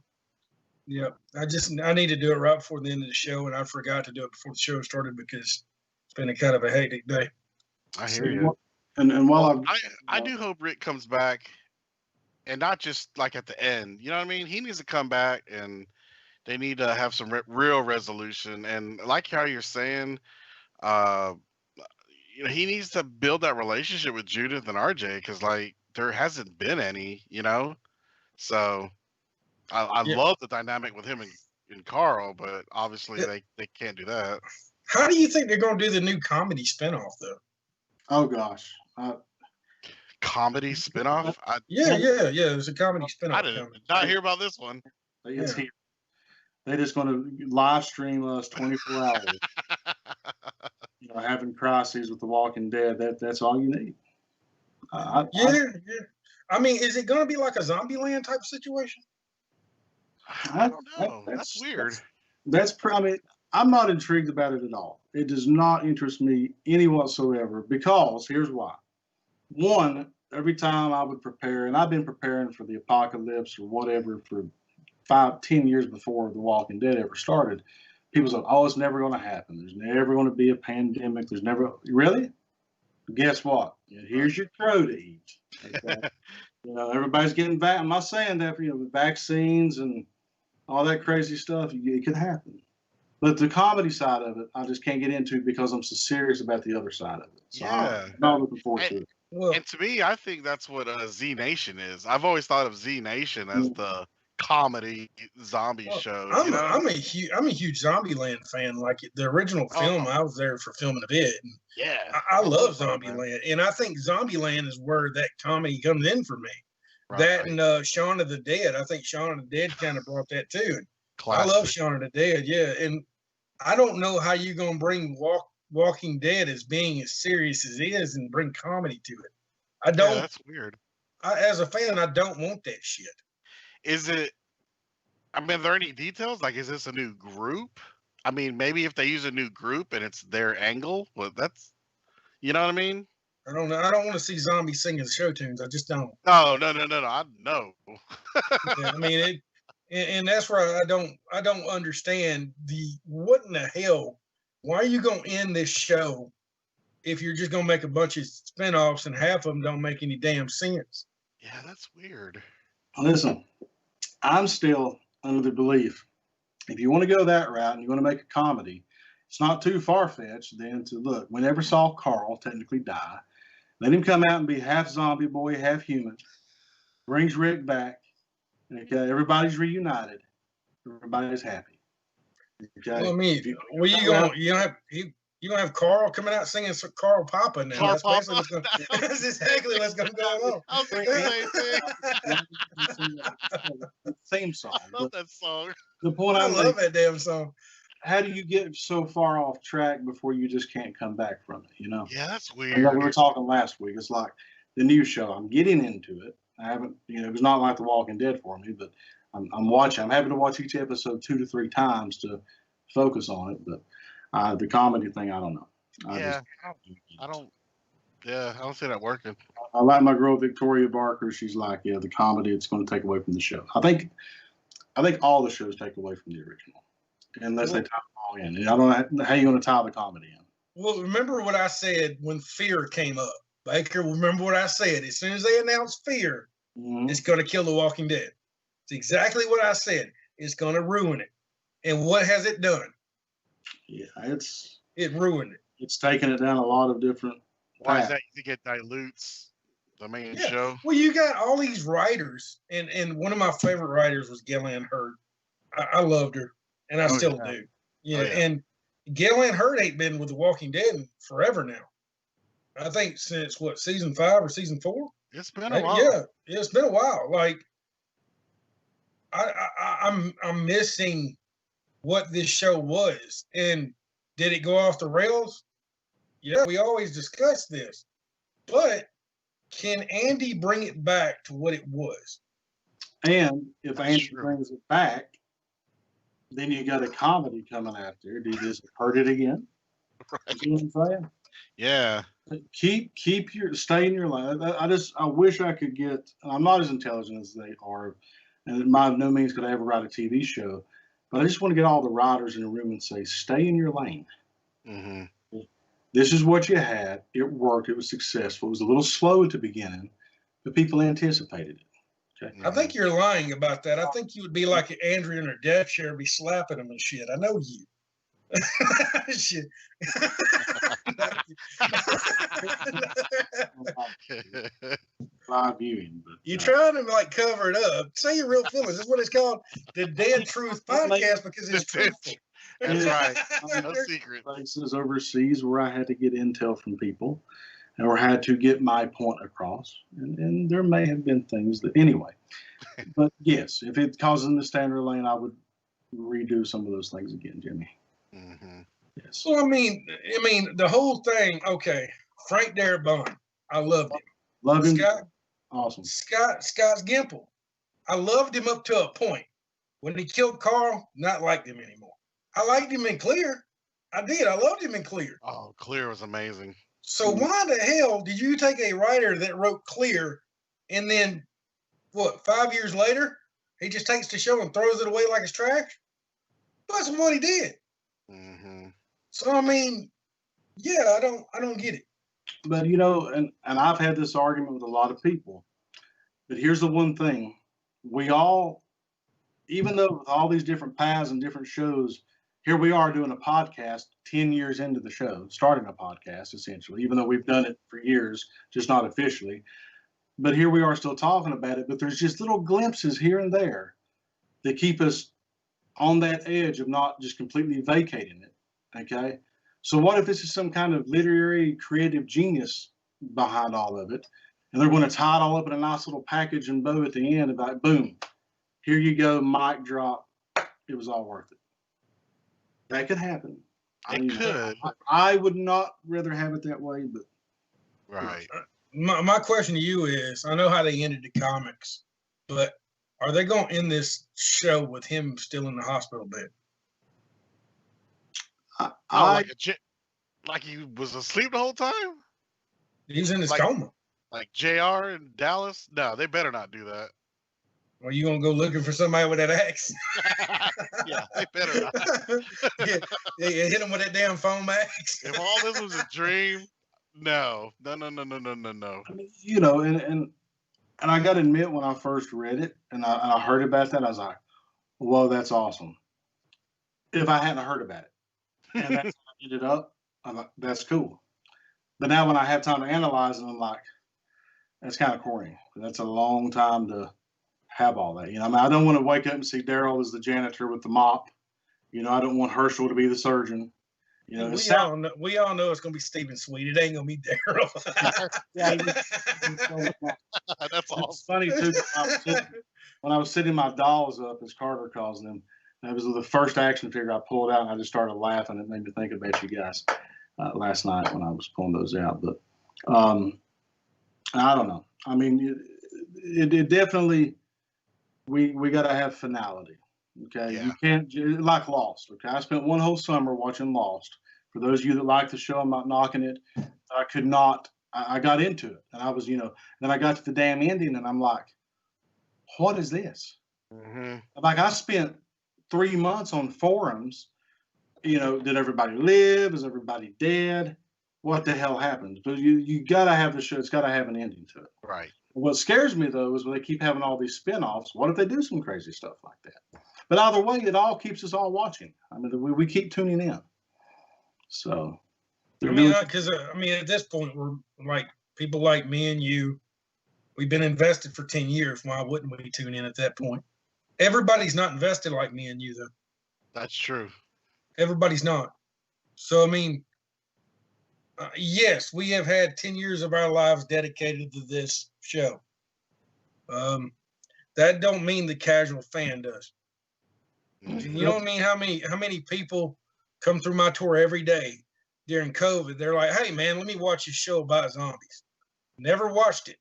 Yeah. I need to do it right before the end of the show, and I forgot to do it before the show started because it's been a kind of a hectic day. I hear you. And while I do hope Rick comes back. And not just at the end, you know what I mean? He needs to come back, and they need to have some real resolution. And like how you're saying, he needs to build that relationship with Judith and RJ because there hasn't been any, So I love the dynamic with him and Carl, but obviously they can't do that. How do you think they're going to do the new comedy spinoff, though? Oh gosh. comedy spinoff. Yeah. There's a comedy spinoff. I did not hear about this one. It's here. They're just going to live stream us 24 hours. Having crises with The Walking Dead. That's all you need. Yeah. I mean, is it going to be like a Zombieland type situation? I don't know. That's weird. I'm not intrigued about it at all. It does not interest me any whatsoever because here's why. One, every time I would prepare, and I've been preparing for the apocalypse or whatever for 5-10 years before The Walking Dead ever started, people said, "Oh, it's never going to happen. There's never going to be a pandemic. There's never really." Guess what? Here's your crow to eat. Okay? Everybody's getting I'm not saying that for the vaccines and all that crazy stuff. It could happen. But the comedy side of it, I just can't get into because I'm so serious about the other side of it. So I'm not looking forward to it. And to me, I think that's what Z Nation is. I've always thought of Z Nation as the comedy zombie show. I'm a huge Zombieland fan. Like the original film, I was there for filming of it. And yeah, I love Zombieland, and I think Zombieland is where that comedy comes in for me. Right. That and Shaun of the Dead. I think Shaun of the Dead kind of brought that too. And I love Shaun of the Dead. Yeah, and I don't know how you're gonna bring Walking Dead as being as serious as it is and bring comedy to it. I don't. Yeah, that's weird. As a fan, I don't want that shit. Is it? I mean, are there any details? Like, is this a new group? I mean, maybe if they use a new group and it's their angle, well, that's, you know what I mean? I don't know. I don't want to see zombies singing show tunes. I just don't. Oh, no. I know. Yeah, I mean, and that's where I don't understand what in the hell. Why are you gonna end this show if you're just gonna make a bunch of spinoffs and half of them don't make any damn sense? Yeah, that's weird. Listen, I'm still under the belief if you want to go that route and you want to make a comedy, it's not too far-fetched then to look. We never saw Carl technically die. Let him come out and be half zombie boy, half human. Brings Rick back. Okay, everybody's reunited. Everybody's happy. Okay. Well, I mean, you gonna have Carl coming out singing some Carl Papa now? Carl That's Papa. That's exactly what's gonna go on. I was thinking the same thing. Theme song. I love that song. The point I love that damn song. How do you get so far off track before you just can't come back from it? Yeah, that's weird. Like we were talking last week. It's like the new show. I'm getting into it. I haven't, it was not like The Walking Dead for me, but I'm watching. I'm having to watch each episode 2 to 3 times to focus on it. But the comedy thing, I don't know. I don't see that working. I like my girl Victoria Barker. She's like, the comedy, it's going to take away from the show. I think all the shows take away from the original, unless they tie it all in. I don't know how you're going to tie the comedy in. Well, remember what I said when Fear came up. Baker, remember what I said. As soon as they announced Fear, it's going to kill The Walking Dead. It's exactly what I said. It's going to ruin it. And what has it done? Yeah, it ruined it. It's taken it down a lot of different Why paths. is that? You think it dilutes the main show? Well, you got all these writers, and one of my favorite writers was Gillian Hurd. I loved her, and I still do. Yeah, and Gillian Hurd ain't been with The Walking Dead in forever now. I think since season 5 or season 4? It's been a while. Yeah, it's been a while. Like I'm missing what this show was. And did it go off the rails? Yeah, we always discuss this. But can Andy bring it back to what it was? And if Andy brings it back, then you got a comedy coming out there. Does it hurt it again? Right. You know what I'm saying? Yeah. Stay in your lane. I wish I could get. I'm not as intelligent as they are, and by no means could I ever write a TV show. But I just want to get all the writers in a room and say, stay in your lane. Mm-hmm. This is what you had. It worked. It was successful. It was a little slow at the beginning, but people anticipated it. Okay. I think you're lying about that. I think you would be like Andrea in her death chair, be slapping them and shit. I know you. Shit. Live viewing, but you're trying to like cover it up. Say your real feelings. That's what it's called, the Dead Truth Podcast, because it's truthful. That's right. No secret. Places overseas where I had to get intel from people. or had to get my point across. And there may have been things that, anyway. But yes, if it causes them to stay in their lane, I would redo some of those things again, Jimmy. Mm-hmm. Yes. Well, I mean, the whole thing. Okay, Frank Darabont, I loved him. Love him. Scott, Awesome. Scott's Gimple, I loved him up to a point. When he killed Carl, not liked him anymore. I liked him in Clear. I did. I loved him in Clear. Oh, Clear was amazing. So why the hell did you take a writer that wrote Clear, and then what? 5 years later, he just takes the show and throws it away like it's trash? That's what he did. Mm-hmm. So I mean, yeah, I don't get it. But and I've had this argument with a lot of people. But here's the one thing: we all, even though with all these different paths and different shows, here we are doing a podcast 10 years into the show, starting a podcast essentially, even though we've done it for years, just not officially. But here we are still talking about it. But there's just little glimpses here and there that keep us on that edge of not just completely vacating it. Okay. So what if this is some kind of literary creative genius behind all of it, and they're going to tie it all up in a nice little package and bow at the end about, boom, here you go, mic drop. It was all worth it. That could happen. It could. I would not rather have it that way, but right. My question to you is: I know how they ended the comics, but are they going to end this show with him still in the hospital bed? Like he was asleep the whole time? He's in his coma. Like JR in Dallas? No, they better not do that. Are you gonna go looking for somebody with that axe? Yeah, they better not. yeah, hit him with that damn foam axe. If all this was a dream, no. I mean, and I got to admit, when I first read it and I heard about that, I was like, "Whoa, that's awesome." If I hadn't heard about it, and that's how I ended up, I'm like, "That's cool." But now, when I have time to analyze it, I'm like, "That's kind of corny. That's a long time to have all that." I mean, I don't want to wake up and see Daryl as the janitor with the mop. I don't want Herschel to be the surgeon. We all know it's gonna be Stephen Sweet. It ain't gonna be Daryl. Yeah, that's awesome. It's funny too. When I was setting my dolls up, as Carter calls them, that was the first action figure I pulled out, and I just started laughing. It made me think about you guys last night when I was pulling those out. But I don't know. I mean, it definitely we got to have finality. Okay, yeah. You can't like Lost. Okay, I spent one whole summer watching Lost. For those of you that like the show, I'm not knocking it. I could not. I got into it, and I was, then I got to the damn ending, and I'm like, what is this? Mm-hmm. Like, I spent 3 months on forums. Did everybody live? Is everybody dead? What the hell happened? But you gotta have the show. It's gotta have an ending to it. Right. What scares me though is when they keep having all these spinoffs. What if they do some crazy stuff like that? But either way, it all keeps us all watching. I mean, we keep tuning in. So, because at this point, we're like people like me and you. We've been invested for 10 years. Why wouldn't we tune in at that point? Everybody's not invested like me and you, though. That's true. Everybody's not. So, I mean, yes, we have had 10 years of our lives dedicated to this show. That don't mean the casual fan does. Mm-hmm. You don't mean how many people come through my tour every day during COVID. They're like, "Hey, man, let me watch this show about zombies." Never watched it.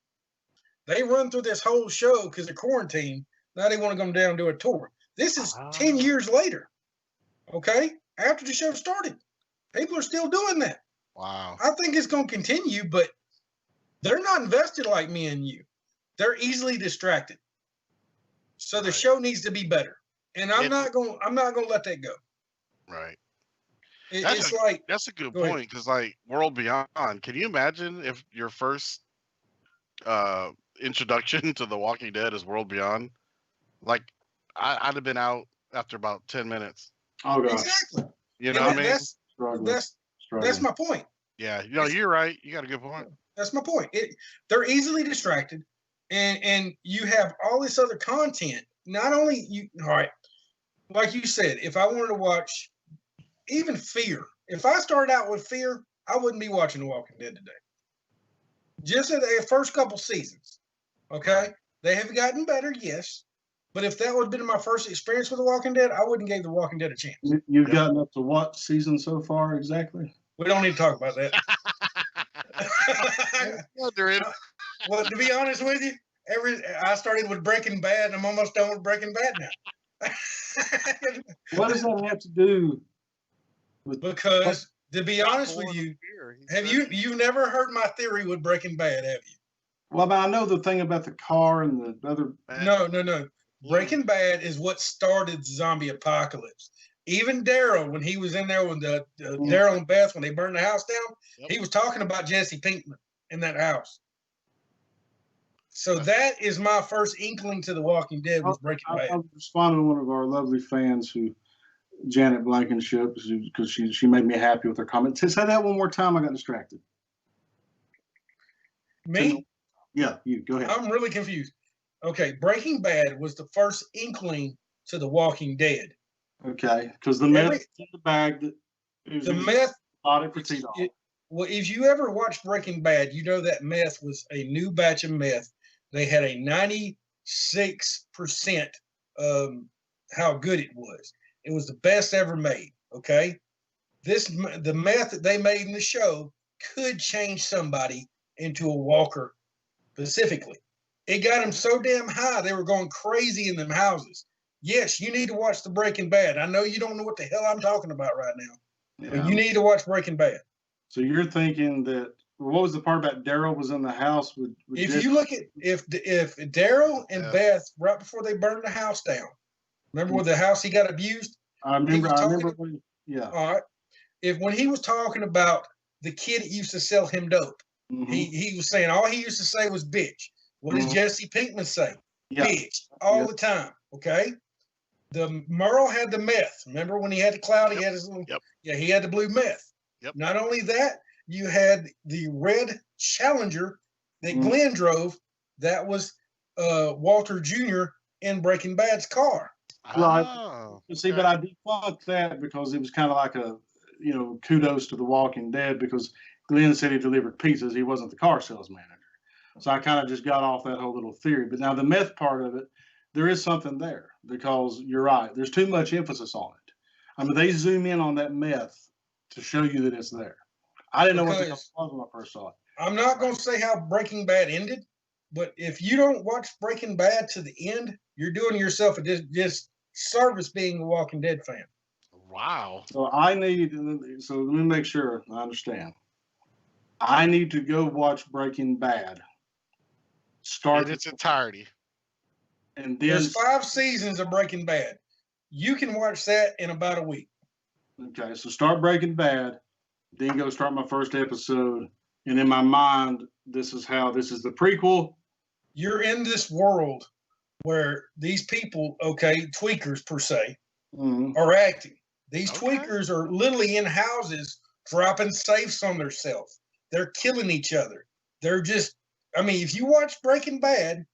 They run through this whole show because they're quarantined. Now they want to come down and do a tour. This is 10 years later. Okay? After the show started. People are still doing that. Wow. I think it's going to continue, but they're not invested like me and you. They're easily distracted. So the show needs to be better. And I'm not going to let that go. Right. That's a good point, because like World Beyond, can you imagine if your first introduction to The Walking Dead is World Beyond? Like, I'd have been out after about 10 minutes. Oh gosh. Exactly. You know what I mean? That's my point. Yeah, you're right. You got a good point. That's my point. They're easily distracted, and you have all this other content. Not only you, all right, like you said, if I wanted to watch even Fear, if I started out with Fear, I wouldn't be watching The Walking Dead today. Just in the first couple seasons. Okay, they have gotten better, yes. But if that would have been my first experience with The Walking Dead, I wouldn't give The Walking Dead a chance. You've gotten up to what season so far exactly? We don't need to talk about that. Wondering. Well, to be honest with you, I started with Breaking Bad, and I'm almost done with Breaking Bad now. What does that have to do with? Because to be honest with you, you've never heard my theory with Breaking Bad, have you? Well, I know the thing about the car and the other. No. Breaking Bad is what started the zombie apocalypse. Even Daryl, when he was in there with Daryl and Beth, when they burned the house down, he was talking about Jesse Pinkman in that house. So that is my first inkling to The Walking Dead was Breaking Bad. I was responding to one of our lovely fans, Janet Blankenship, because she made me happy with her comment. Say that one more time. I got distracted. Me? Yeah, you go ahead. I'm really confused. Okay, Breaking Bad was the first inkling to The Walking Dead. Okay, because the meth in the bag. The meth. Well, if you ever watched Breaking Bad, you know that meth was a new batch of meth. They had a 96% how good it was. It was the best ever made. Okay, the meth that they made in the show could change somebody into a walker. Specifically, it got them so damn high they were going crazy in them houses. Yes, you need to watch the Breaking Bad. I know you don't know what the hell I'm talking about right now, but you need to watch Breaking Bad. So you're thinking that what was the part about Daryl was in the house with if you look at if Daryl and Beth right before they burned the house down, remember with the house he got abused? I remember. All right. When he was talking about the kid that used to sell him dope, he was saying all he used to say was bitch. What does Jesse Pinkman say? Yeah. Bitch all the time. Okay. The Merle had the meth. Remember when he had the cloud? He had his little. Yeah, he had the blue meth. Not only that, you had the red Challenger that Glenn drove. That was Walter Jr. in Breaking Bad's car. Well, see, but I debunked that because it was kind of like a, kudos to The Walking Dead because Glenn said he delivered pizzas. He wasn't the car sales manager. So I kind of just got off that whole little theory. But now the meth part of it, there is something there because you're right. There's too much emphasis on it. I mean, they zoom in on that meth to show you that it's there. I didn't know what the was when I first saw it. I'm not going to say how Breaking Bad ended, but if you don't watch Breaking Bad to the end, you're doing yourself a disservice being a Walking Dead fan. Wow. So let me make sure I understand. I need to go watch Breaking Bad. Start in its entirety. And there's 5 seasons of Breaking Bad. You can watch that in about a week. Okay, so start Breaking Bad, then go start my first episode. And in my mind, this is the prequel. You're in this world where these people, tweakers per se, are acting. These tweakers are literally in houses dropping safes on themselves. They're killing each other. They're just, if you watch Breaking Bad,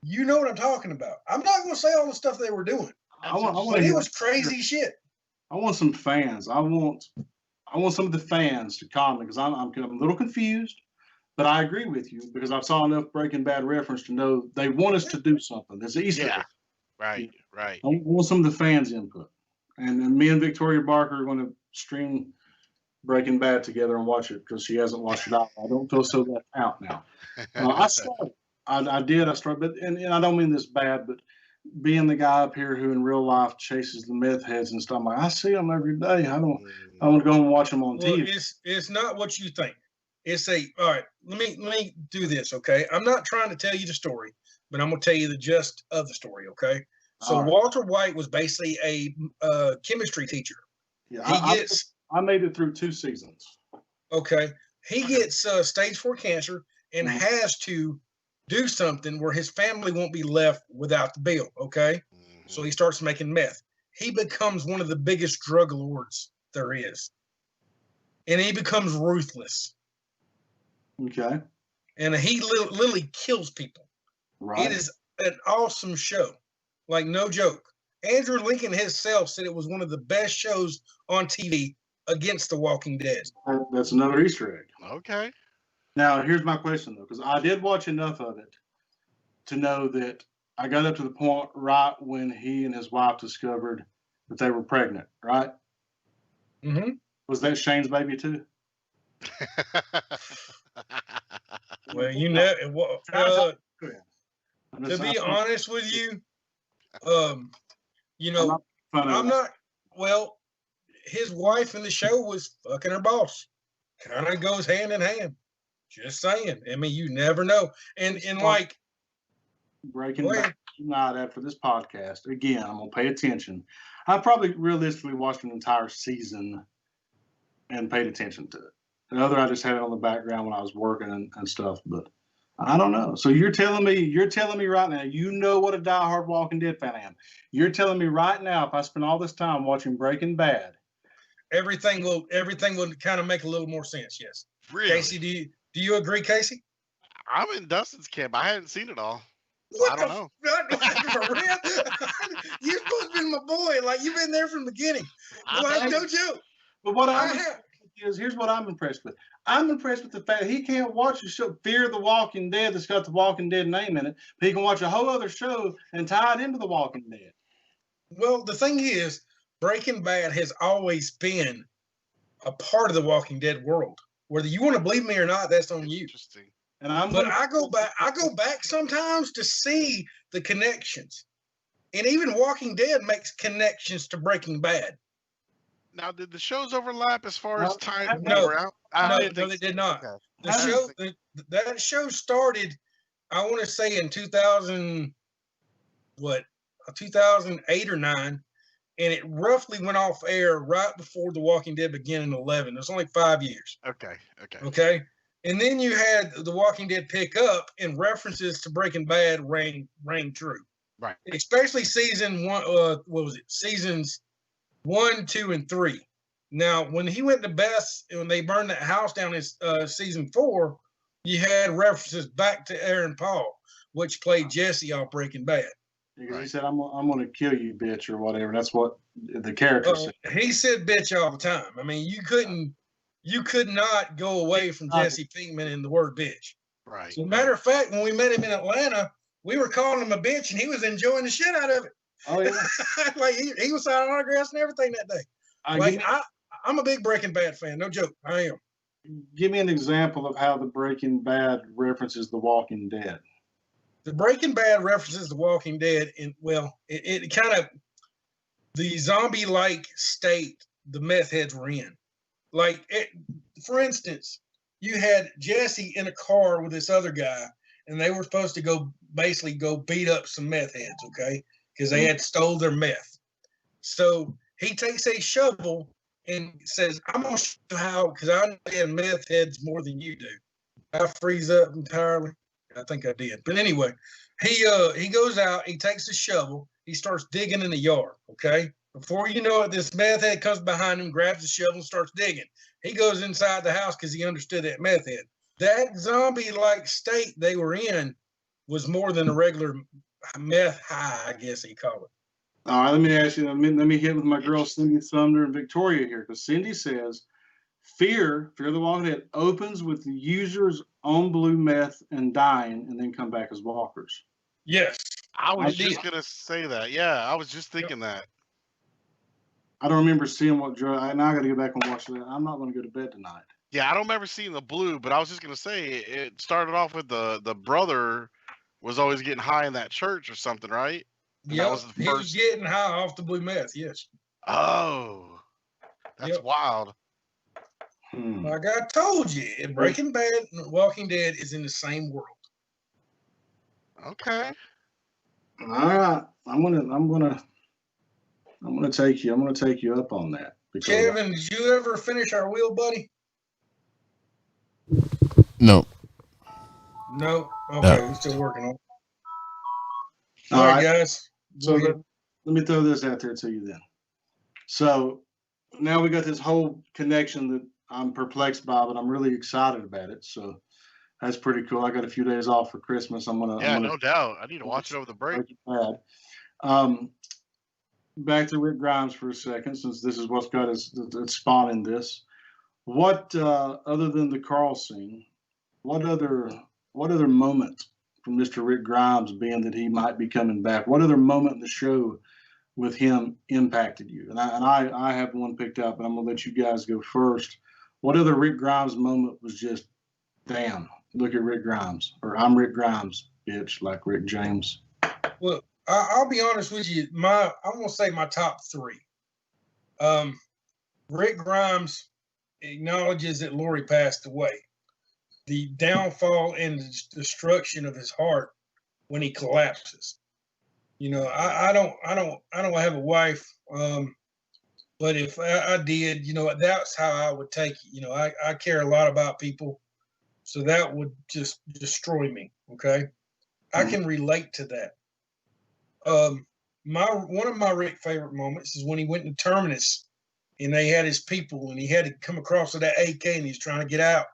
you know what I'm talking about. I'm not going to say all the stuff they were doing. But it was crazy shit. I want some fans. I want some of the fans to comment because I'm a little confused, but I agree with you because I saw enough Breaking Bad reference to know they want us to do something. There's an Easter egg. Right. I want some of the fans' input. And me and Victoria Barker are going to stream Breaking Bad together and watch it because she hasn't watched it out. I don't feel so left out now. I started. I did. I started, but and I don't mean this bad, but being the guy up here who in real life chases the meth heads and stuff, I see them every day. I want to go and watch them on TV. It's not what you think. All right. Let me do this. Okay. I'm not trying to tell you the story, but I'm going to tell you the gist of the story. Okay. So Walter White was basically a chemistry teacher. Yeah. I made it through 2 seasons. Okay. He gets stage 4 cancer and has to do something where his family won't be left without the bill. Okay. So he starts making meth. He becomes one of the biggest drug lords there is. And he becomes ruthless. Okay. And he literally kills people. Right. It is an awesome show. Like, no joke. Andrew Lincoln himself said it was one of the best shows on TV against The Walking Dead. That's another Easter egg. Okay. Now, here's my question, though, because I did watch enough of it to know that I got up to the point right when he and his wife discovered that they were pregnant, right? Mm-hmm. Was that Shane's baby, too? Well, you know, to be I'm honest with you, you not know, fun of I'm it. not. Well, his wife in the show was fucking her boss. Kind of goes hand in hand. Just saying. I mean, you never know. And like Breaking back tonight after this podcast, again, I'm gonna pay attention. I probably realistically watched an entire season and paid attention to it. The other, I just had it on the background when I was working and stuff. But I don't know. So you're telling me right now, you know what a diehard Walking Dead fan I am. You're telling me right now, if I spend all this time watching Breaking Bad, everything will kind of make a little more sense. Yes. Really? Casey, do you agree, Casey? I'm in Dustin's camp. I hadn't seen it all. So What I don't know. For real? You're supposed to be my boy. Like, you've been there from the beginning. Like, no joke. But what here's what I'm impressed with. I'm impressed with the fact that he can't watch a show, Fear the Walking Dead, that's got the Walking Dead name in it, but he can watch a whole other show and tie it into the Walking Dead. Well, the thing is, Breaking Bad has always been a part of the Walking Dead world. Whether you want to believe me or not, that's on you. Interesting. And I go back sometimes to see the connections. And even Walking Dead makes connections to Breaking Bad. Now, did the shows overlap as far as time? No, no, they did not. Okay. That show started, I want to say in 2008 or 9, and it roughly went off air right before The Walking Dead began in 11. It was only 5 years. Okay. And then you had The Walking Dead pick up, and references to Breaking Bad rang true. Right. Especially season one. What was it? Seasons 1, 2, and 3. Now, when he went to Beth's, when they burned that house down in season 4, you had references back to Aaron Paul, which played Jesse off Breaking Bad. Because he said, "I'm gonna kill you, bitch," or whatever. That's what the character said. He said "bitch" all the time. I mean, you could not go away from Jesse Pinkman and the word "bitch." Right. As a matter of fact, when we met him in Atlanta, we were calling him a bitch, and he was enjoying the shit out of it. Oh yeah. Like he was signing autographs and everything that day. I'm a big Breaking Bad fan. No joke. I am. Give me an example of how the Breaking Bad references The Walking Dead. The Breaking Bad references The Walking Dead, and it kind of the zombie-like state the meth heads were in. Like, for instance, you had Jesse in a car with this other guy, and they were supposed to go beat up some meth heads, okay? Because they had stole their meth. So he takes a shovel and says, "I'm going to show you how, because I understand meth heads more than you do." I freeze up entirely. I think I did. But anyway, he goes out, he takes a shovel, he starts digging in the yard, okay? Before you know it, this meth head comes behind him, grabs the shovel, and starts digging. He goes inside the house because he understood that meth head. That zombie-like state they were in was more than a regular meth high, I guess he called it. All right, let me ask you, let me hit with my girl Cindy Sumner and Victoria here, because Cindy says, Fear the Walking Dead opens with the users on blue meth and dying, and then come back as walkers. Yes. I was just going to say that. Yeah, I was just thinking that. I don't remember seeing what drug. I got to go back and watch that. I'm not going to go to bed tonight. Yeah, I don't remember seeing the blue, but I was just going to say it started off with the brother was always getting high in that church or something, right? Yeah, he was getting high off the blue meth, yes. Oh, that's wild. Like I told you, Breaking Bad and Walking Dead is in the same world. Okay. All right, I'm gonna take you up on that. Kevin, did you ever finish our wheel, buddy? No. No. Okay, we're still working on it. All right, guys. So let me throw this out there to you then. So now we got this whole connection that I'm perplexed by, but I'm really excited about it. So that's pretty cool. I got a few days off for Christmas. No doubt. I need to watch it over the break. Back to Rick Grimes for a second, since this is what's got us spawning this. What other than the Carl scene, what other moment from Mr. Rick Grimes, being that he might be coming back? What other moment in the show with him impacted you? And I have one picked out, but I'm gonna let you guys go first. What other Rick Grimes moment was just, damn, look at Rick Grimes, or I'm Rick Grimes, bitch, like Rick James? Well, I'll be honest with you. I'm gonna say my top three. Rick Grimes acknowledges that Lori passed away. The downfall and the destruction of his heart when he collapses. You know, I don't have a wife, but if I did, you know, that's how I would take it. You know, I care a lot about people, so that would just destroy me. Okay, I can relate to that. One of my Rick favorite moments is when he went to Terminus and they had his people and he had to come across with that AK and he's trying to get out.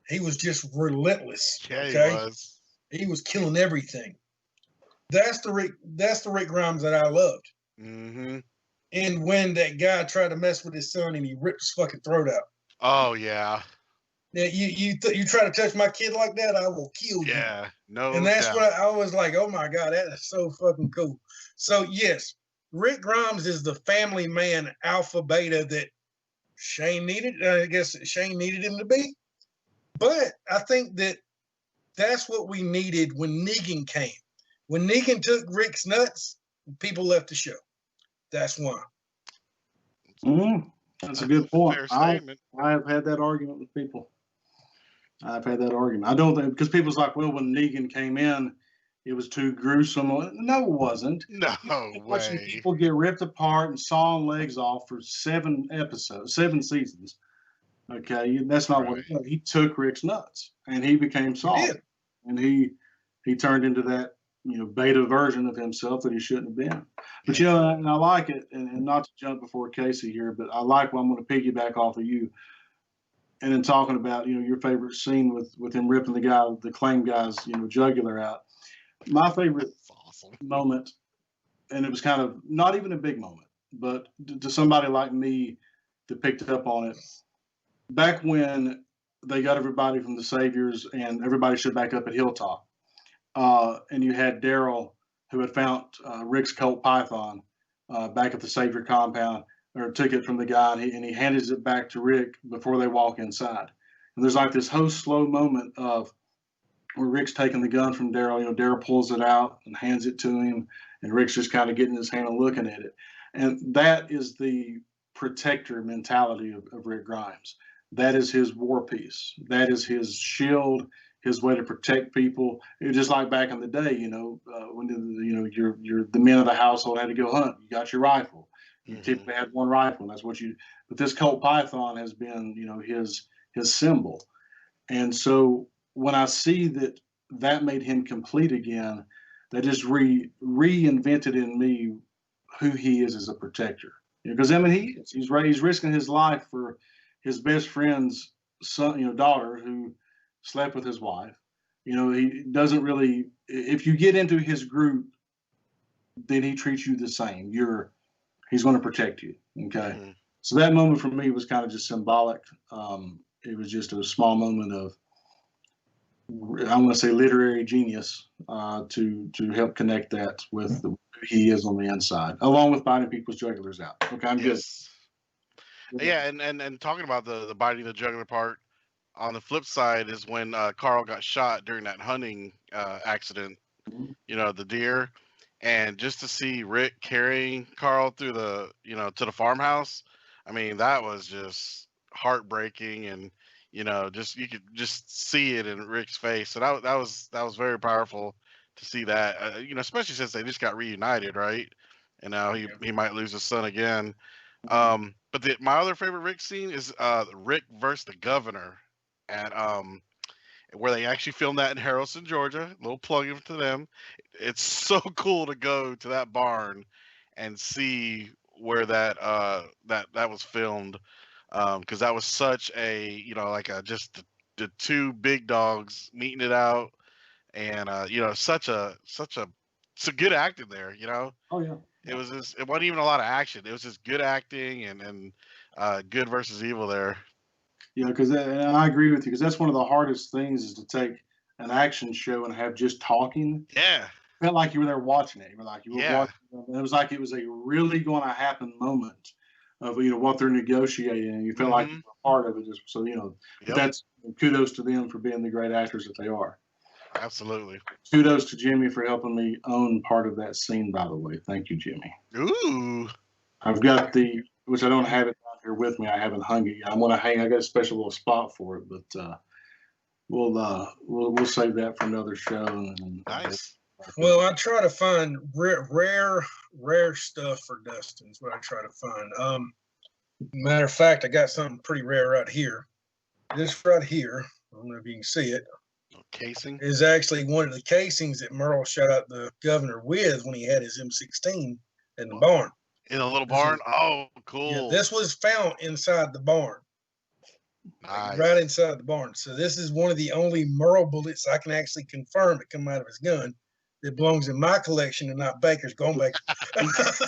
He was just relentless. Yeah, okay? he was. He was killing everything. That's the Rick Grimes that I loved. Mm-hmm. And when that guy tried to mess with his son and he ripped his fucking throat out. Oh yeah. Now you try to touch my kid like that, I will kill you. Yeah, no. And that's doubt. what I was like, oh my God, that is so fucking cool. So yes, Rick Grimes is the family man, alpha beta that Shane needed. I guess Shane needed him to be. But I think that's what we needed when Negan came. When Negan took Rick's nuts, people left the show. That's why. Mm-hmm. That's a good point. Fair statement. I have had that argument with people. I've had that argument. I don't think, because people's like, well, when Negan came in, it was too gruesome. No, it wasn't. No Watching way. people get ripped apart and sawing legs off for 7 seasons. Okay, that's not what he took Rick's nuts and he became Saul, and he turned into that, you know, beta version of himself that he shouldn't have been. But you know, and I like it, and not to jump before Casey here, but I like what I'm going to piggyback off of you. And then talking about, you know, your favorite scene with him ripping the claim guy's, you know, jugular out. My favorite moment, and it was kind of not even a big moment, but to somebody like me that picked up on it, back when they got everybody from the Saviors and everybody showed back up at Hilltop, and you had Daryl, who had found Rick's Colt Python back at the Savior compound, or took it from the guy, and he hands it back to Rick before they walk inside. And there's like this whole slow moment of where Rick's taking the gun from Daryl. You know, Daryl pulls it out and hands it to him, and Rick's just kind of getting his hand and looking at it. And that is the protector mentality of Rick Grimes. That is his war piece. That is his shield, his way to protect people. It was just like back in the day, you know, when the men of the household had to go hunt. You got your rifle. You typically had one rifle, and that's what you. But this Colt Python has been, you know, his symbol. And so when I see that made him complete again, that just reinvented in me who he is as a protector. Because I mean, he's risking his life for his best friend's son, you know, daughter, who slept with his wife. You know, he doesn't really. If you get into his group, then he treats you the same. He's going to protect you. Okay. So that moment for me was kind of just symbolic. It was just a small moment of, I want to say, literary genius to help connect that with who he is on the inside, along with biting people's jugulars out. Okay, I'm good. Yeah, and talking about the biting the jugular part, on the flip side is when Carl got shot during that hunting accident. You know, the deer, and just to see Rick carrying Carl through the, you know, to the farmhouse. I mean, that was just heartbreaking, and you know, just you could just see it in Rick's face. So that was very powerful to see that. You know, especially since they just got reunited, right? And now he might lose his son again. But my other favorite Rick scene is Rick versus the governor at where they actually filmed that in Harrelson, Georgia. A little plug in to them. It's so cool to go to that barn and see where that was filmed, because that was such a, you know, like just the two big dogs meeting it out, and you know, such a good acting there, you know. Oh yeah. It wasn't even a lot of action. It was just good acting and good versus evil there. Yeah, because and I agree with you because that's one of the hardest things is to take an action show and have just talking. Yeah. Felt like you were there watching it. You were like you were Yeah. watching. It was like it was a really going to happen moment of what they're negotiating, and you feel like you were part of it. Just so Yep. that's kudos to them for being the great actors that they are. Absolutely. Kudos to Jimmy for helping me own part of that scene. By the way, thank you, Jimmy. Ooh. I've got which I don't have it down here with me. I haven't hung it yet. I'm gonna hang. I got a special little spot for it, but we'll save that for another show. Nice. Well, I try to find rare stuff for Dustin. Is what I try to find. Matter of fact, I got something pretty rare right here. This right here, I don't know if you can see it. Casing is actually one of the casings that Merle shot out the governor with when he had his M16 in the barn. In a little barn? Oh, cool. Yeah, this was found inside the barn. Nice. Right inside the barn. So this is one of the only Merle bullets I can actually confirm that come out of his gun that belongs in my collection and not Baker's. Going back. Nice.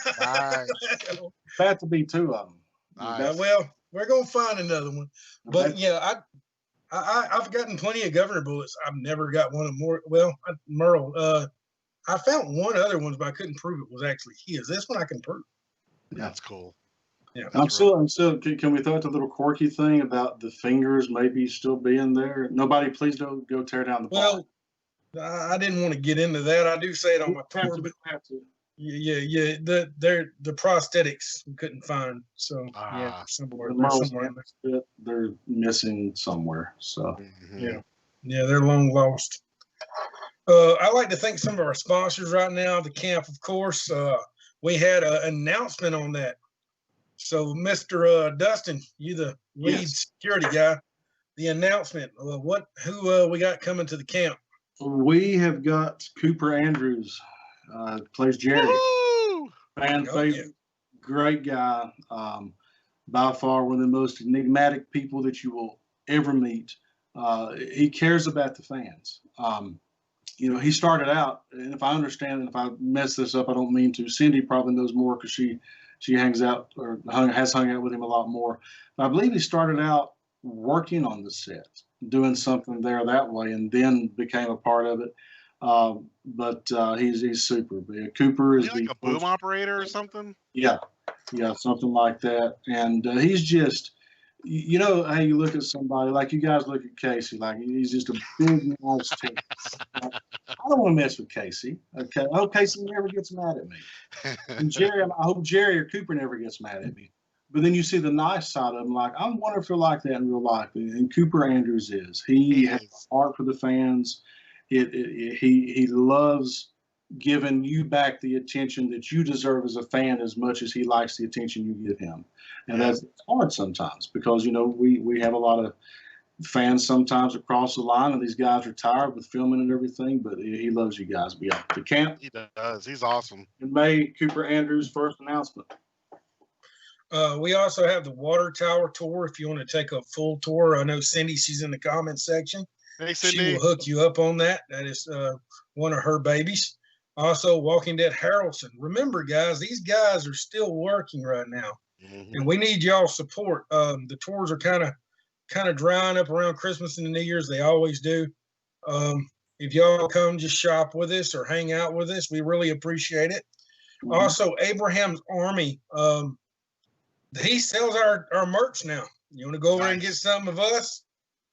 That to be two of them. Nice. Well, we're gonna find another one. But yeah, I've gotten plenty of governor bullets. I've never got one of more. Well, Merle. I found one other one, but I couldn't prove it was actually his. This one I can prove. That's cool. Yeah, I'm still. Can we throw out the little quirky thing about the fingers maybe still being there? Nobody, please don't go tear down the ball. Well, I didn't want to get into that. I do say it on my tour, but yeah. The prosthetics we couldn't find. So yeah, somewhere. They're missing somewhere. So yeah, they're long lost. I like to thank some of our sponsors right now. The camp, of course. We had an announcement on that. So, Mr. Dustin, you the lead security guy. The announcement. Who we got coming to the camp? We have got Cooper Andrews, plays Jerry. Woo! Fan favorite, great guy. By far one of the most enigmatic people that you will ever meet. He cares about the fans. He started out, and if I understand, and if I mess this up, I don't mean to. Cindy probably knows more because she hangs out or has hung out with him a lot more. But I believe he started out working on the set, doing something there that way, and then became a part of it. But he's super. Cooper is like a boom operator or something. Yeah, something like that. And he's just, how you look at somebody like you guys look at Casey, like he's just a big nice chick. I don't want to mess with Casey. Okay, I hope Casey never gets mad at me. And Jerry, I hope Jerry or Cooper never gets mad at me. But then you see the nice side of him. Like I wonder if they're like that in real life. And Cooper Andrews is. He has a heart for the fans. He loves giving you back the attention that you deserve as a fan as much as he likes the attention you give him. And that's hard sometimes because, we have a lot of fans sometimes across the line and these guys are tired with filming and everything, but he loves you guys. But yeah, the camp. He does. He's awesome. In May, Cooper Andrews' first announcement. We also have the water tower tour. If you want to take a full tour, I know Cindy, she's in the comments section. Hey, Cindy. She will hook you up on that. That is one of her babies. Also, Walking Dead Harrelson. Remember, guys, these guys are still working right now, and we need y'all support. The tours are kind of drying up around Christmas and the New Year's. They always do. If y'all come just shop with us or hang out with us, we really appreciate it. Also, Abraham's Army. He sells our merch now. You want to go over and get some of us?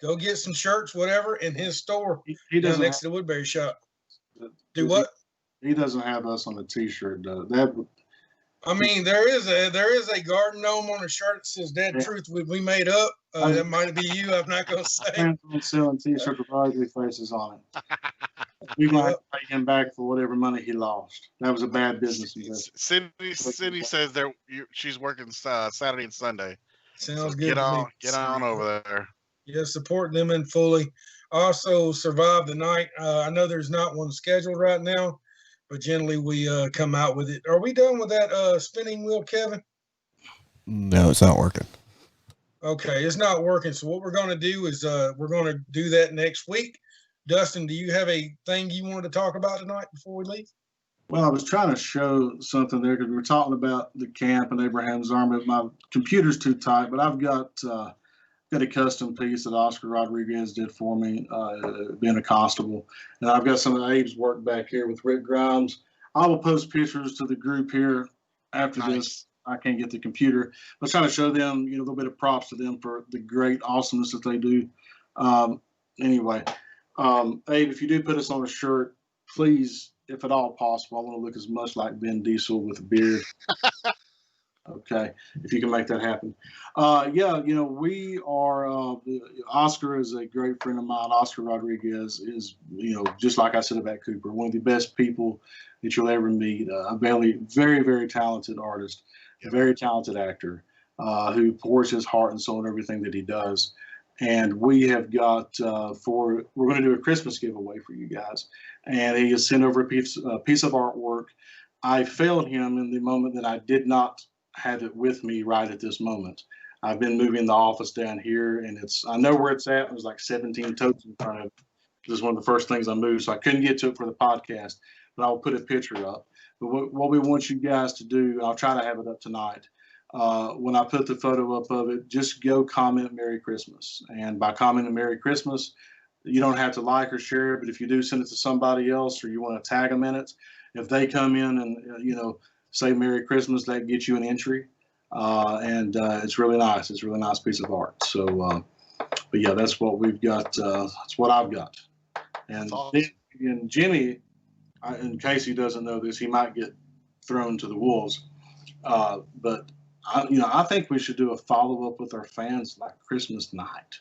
Go get some shirts, whatever, in his store. He doesn't next to the Woodbury shop. Do what? He doesn't have us on the T-shirt. There is a garden gnome on a shirt that says "Dead Truth" we made up. That might be you. I'm not gonna say. I'm selling T-shirts with ugly faces on it. We might pay him back for whatever money he lost. That was a bad business investment. Cindy says she's working Saturday and Sunday. Sounds good. Get on over there. Yeah, support them in fully. Also, Survive the Night. I know there's not one scheduled right now, but generally we come out with it. Are we done with that spinning wheel, Kevin? No, it's not working. Okay, it's not working. So what we're going to do is we're going to do that next week. Dustin, do you have a thing you wanted to talk about tonight before we leave? Well, I was trying to show something there because we were talking about the camp and Abraham's Army. My computer's too tight, but I've got got a custom piece that Oscar Rodriguez did for me, being a constable. And I've got some of Abe's work back here with Rick Grimes. I will post pictures to the group here after this. I can't get the computer. I was trying to show them, a little bit of props to them for the great awesomeness that they do. Anyway, Abe, if you do put us on a shirt, please, if at all possible, I want to look as much like Vin Diesel with a beard. Okay, if you can make that happen. We are, Oscar is a great friend of mine. Oscar Rodriguez is, just like I said about Cooper, one of the best people that you'll ever meet. A very, very, very talented artist, a very talented actor who pours his heart and soul in everything that he does. And we have got, we're going to do a Christmas giveaway for you guys. And he has sent over a piece of artwork. I failed him in the moment that I did not have it with me right at this moment. I've been moving the office down here, and I know where it's at. It was like 17 totes in front of it. This is one of the first things I moved, so I couldn't get to it for the podcast, but I'll put a picture up. But what we want you guys to do, I'll try to have it up tonight. When I put the photo up of it, just go comment Merry Christmas. And by commenting Merry Christmas, you don't have to like or share it, but if you do send it to somebody else or you want to tag them in it, if they come in and, say Merry Christmas, that gets you an entry. And it's really nice. It's a really nice piece of art. So, but yeah, that's what we've got. That's what I've got. And, and Jimmy, in case he doesn't know this, he might get thrown to the wolves. But I think we should do a follow-up with our fans like Christmas night.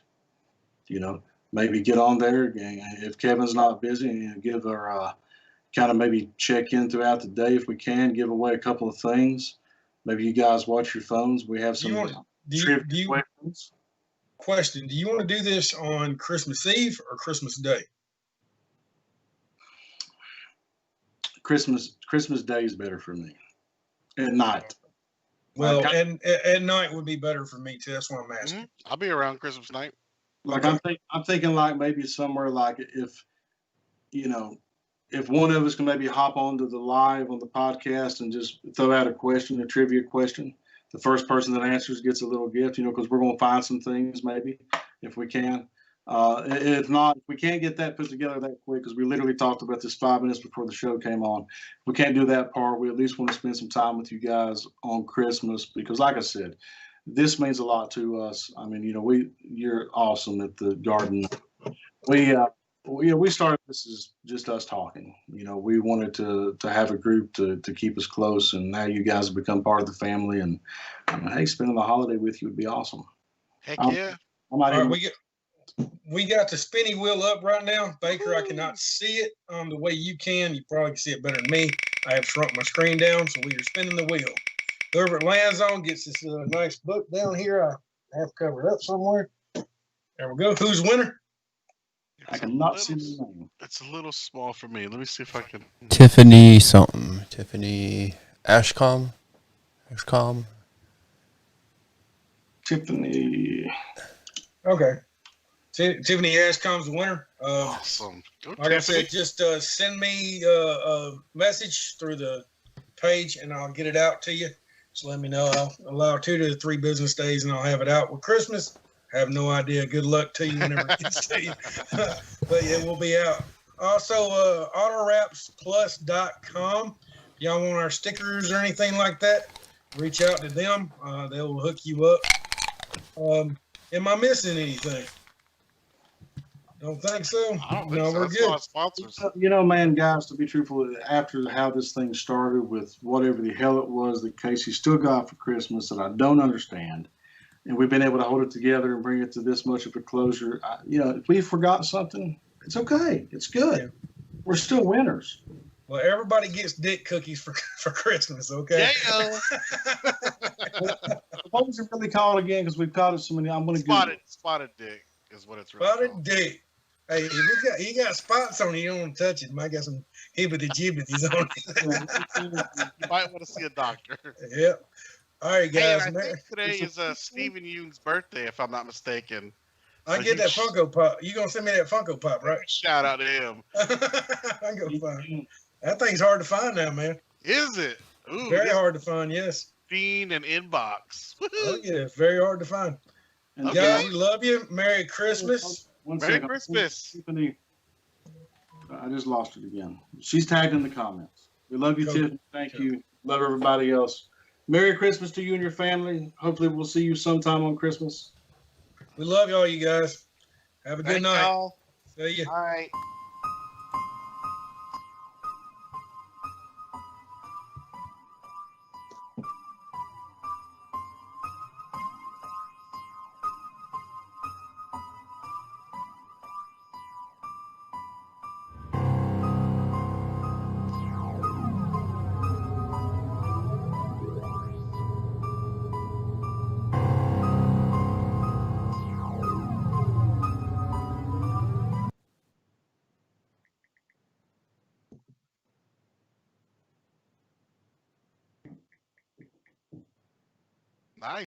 Maybe get on there if Kevin's not busy, and give our kind of maybe check in throughout the day if we can, give away a couple of things. Maybe you guys watch your phones. We have some questions. Question: do you want to do this on Christmas Eve or Christmas Day? Christmas Day is better for me. At night. Well, and at night would be better for me too. That's what I'm asking. Mm-hmm. I'll be around Christmas night. Like I'm thinking like maybe somewhere like if one of us can maybe hop onto the live on the podcast and just throw out a trivia question, the first person that answers gets a little gift, because we're going to find some things maybe if we can. If not, if we can't get that put together that quick, because we literally talked about this 5 minutes before the show came on. If we can't do that part, we at least want to spend some time with you guys on Christmas, because like I said, this means a lot to us. I mean, you're awesome at the garden. We started this as just us talking. We wanted to have a group to keep us close, and now you guys have become part of the family. And hey, spending the holiday with you would be awesome. Heck yeah! We got the spinny wheel up right now, Baker. I cannot see it the way you can. You probably can see it better than me. I have shrunk my screen down, so we are spinning the wheel. Whoever it lands on gets this nice book down here. I have covered up somewhere. There we go. Who's winner? I cannot see the name. It's a little small for me. Let me see if I can. Tiffany something. Tiffany Ashcom. Tiffany. Okay. Tiffany Ashcom's the winner. Awesome. Like I said, just send me a message through the page, and I'll get it out to you. Just let me know. I'll allow 2 to 3 business days, and I'll have it out with Christmas. Have no idea. Good luck to you whenever it gets to you. But yeah, we'll be out. Also, autorapsplus.com. If y'all want our stickers or anything like that, reach out to them. They'll hook you up. Am I missing anything? Don't think so. We're good. Sponsors. Man, guys, to be truthful, after how this thing started with whatever the hell it was that Casey still got for Christmas that I don't understand, and we've been able to hold it together and bring it to this much of a closure. If we've forgotten something, it's okay. It's good. Yeah. We're still winners. Well, everybody gets dick cookies for Christmas, okay? Yeah. What was it really called again? Because we've called it so many. I'm going to spotted dick is what it's really spotted called. Dick. Hey, if you got spots on it, you don't want to touch it. Might got some hibbity-jibbities on it. You might want to see a doctor. Yep. All right, guys. Hey, I think today is Stephen Young's birthday, if I'm not mistaken. I get that Funko Pop. You gonna send me that Funko Pop, right? Shout out to him. I go find. That thing's hard to find now, man. Is it? Ooh, very hard to find. Yes. Fiend and inbox. Oh yeah, it's very hard to find. And Okay. Guys, we love you. Merry Christmas. One Merry second. Christmas. Tiffany, I just lost it again. She's tagged in the comments. We love you, Cool. Tiffany. Thank Cool. you. Love everybody else. Merry Christmas to you and your family. Hopefully, we'll see you sometime on Christmas. We love y'all, you guys. Have a good Thank night. y'all. See ya. All right.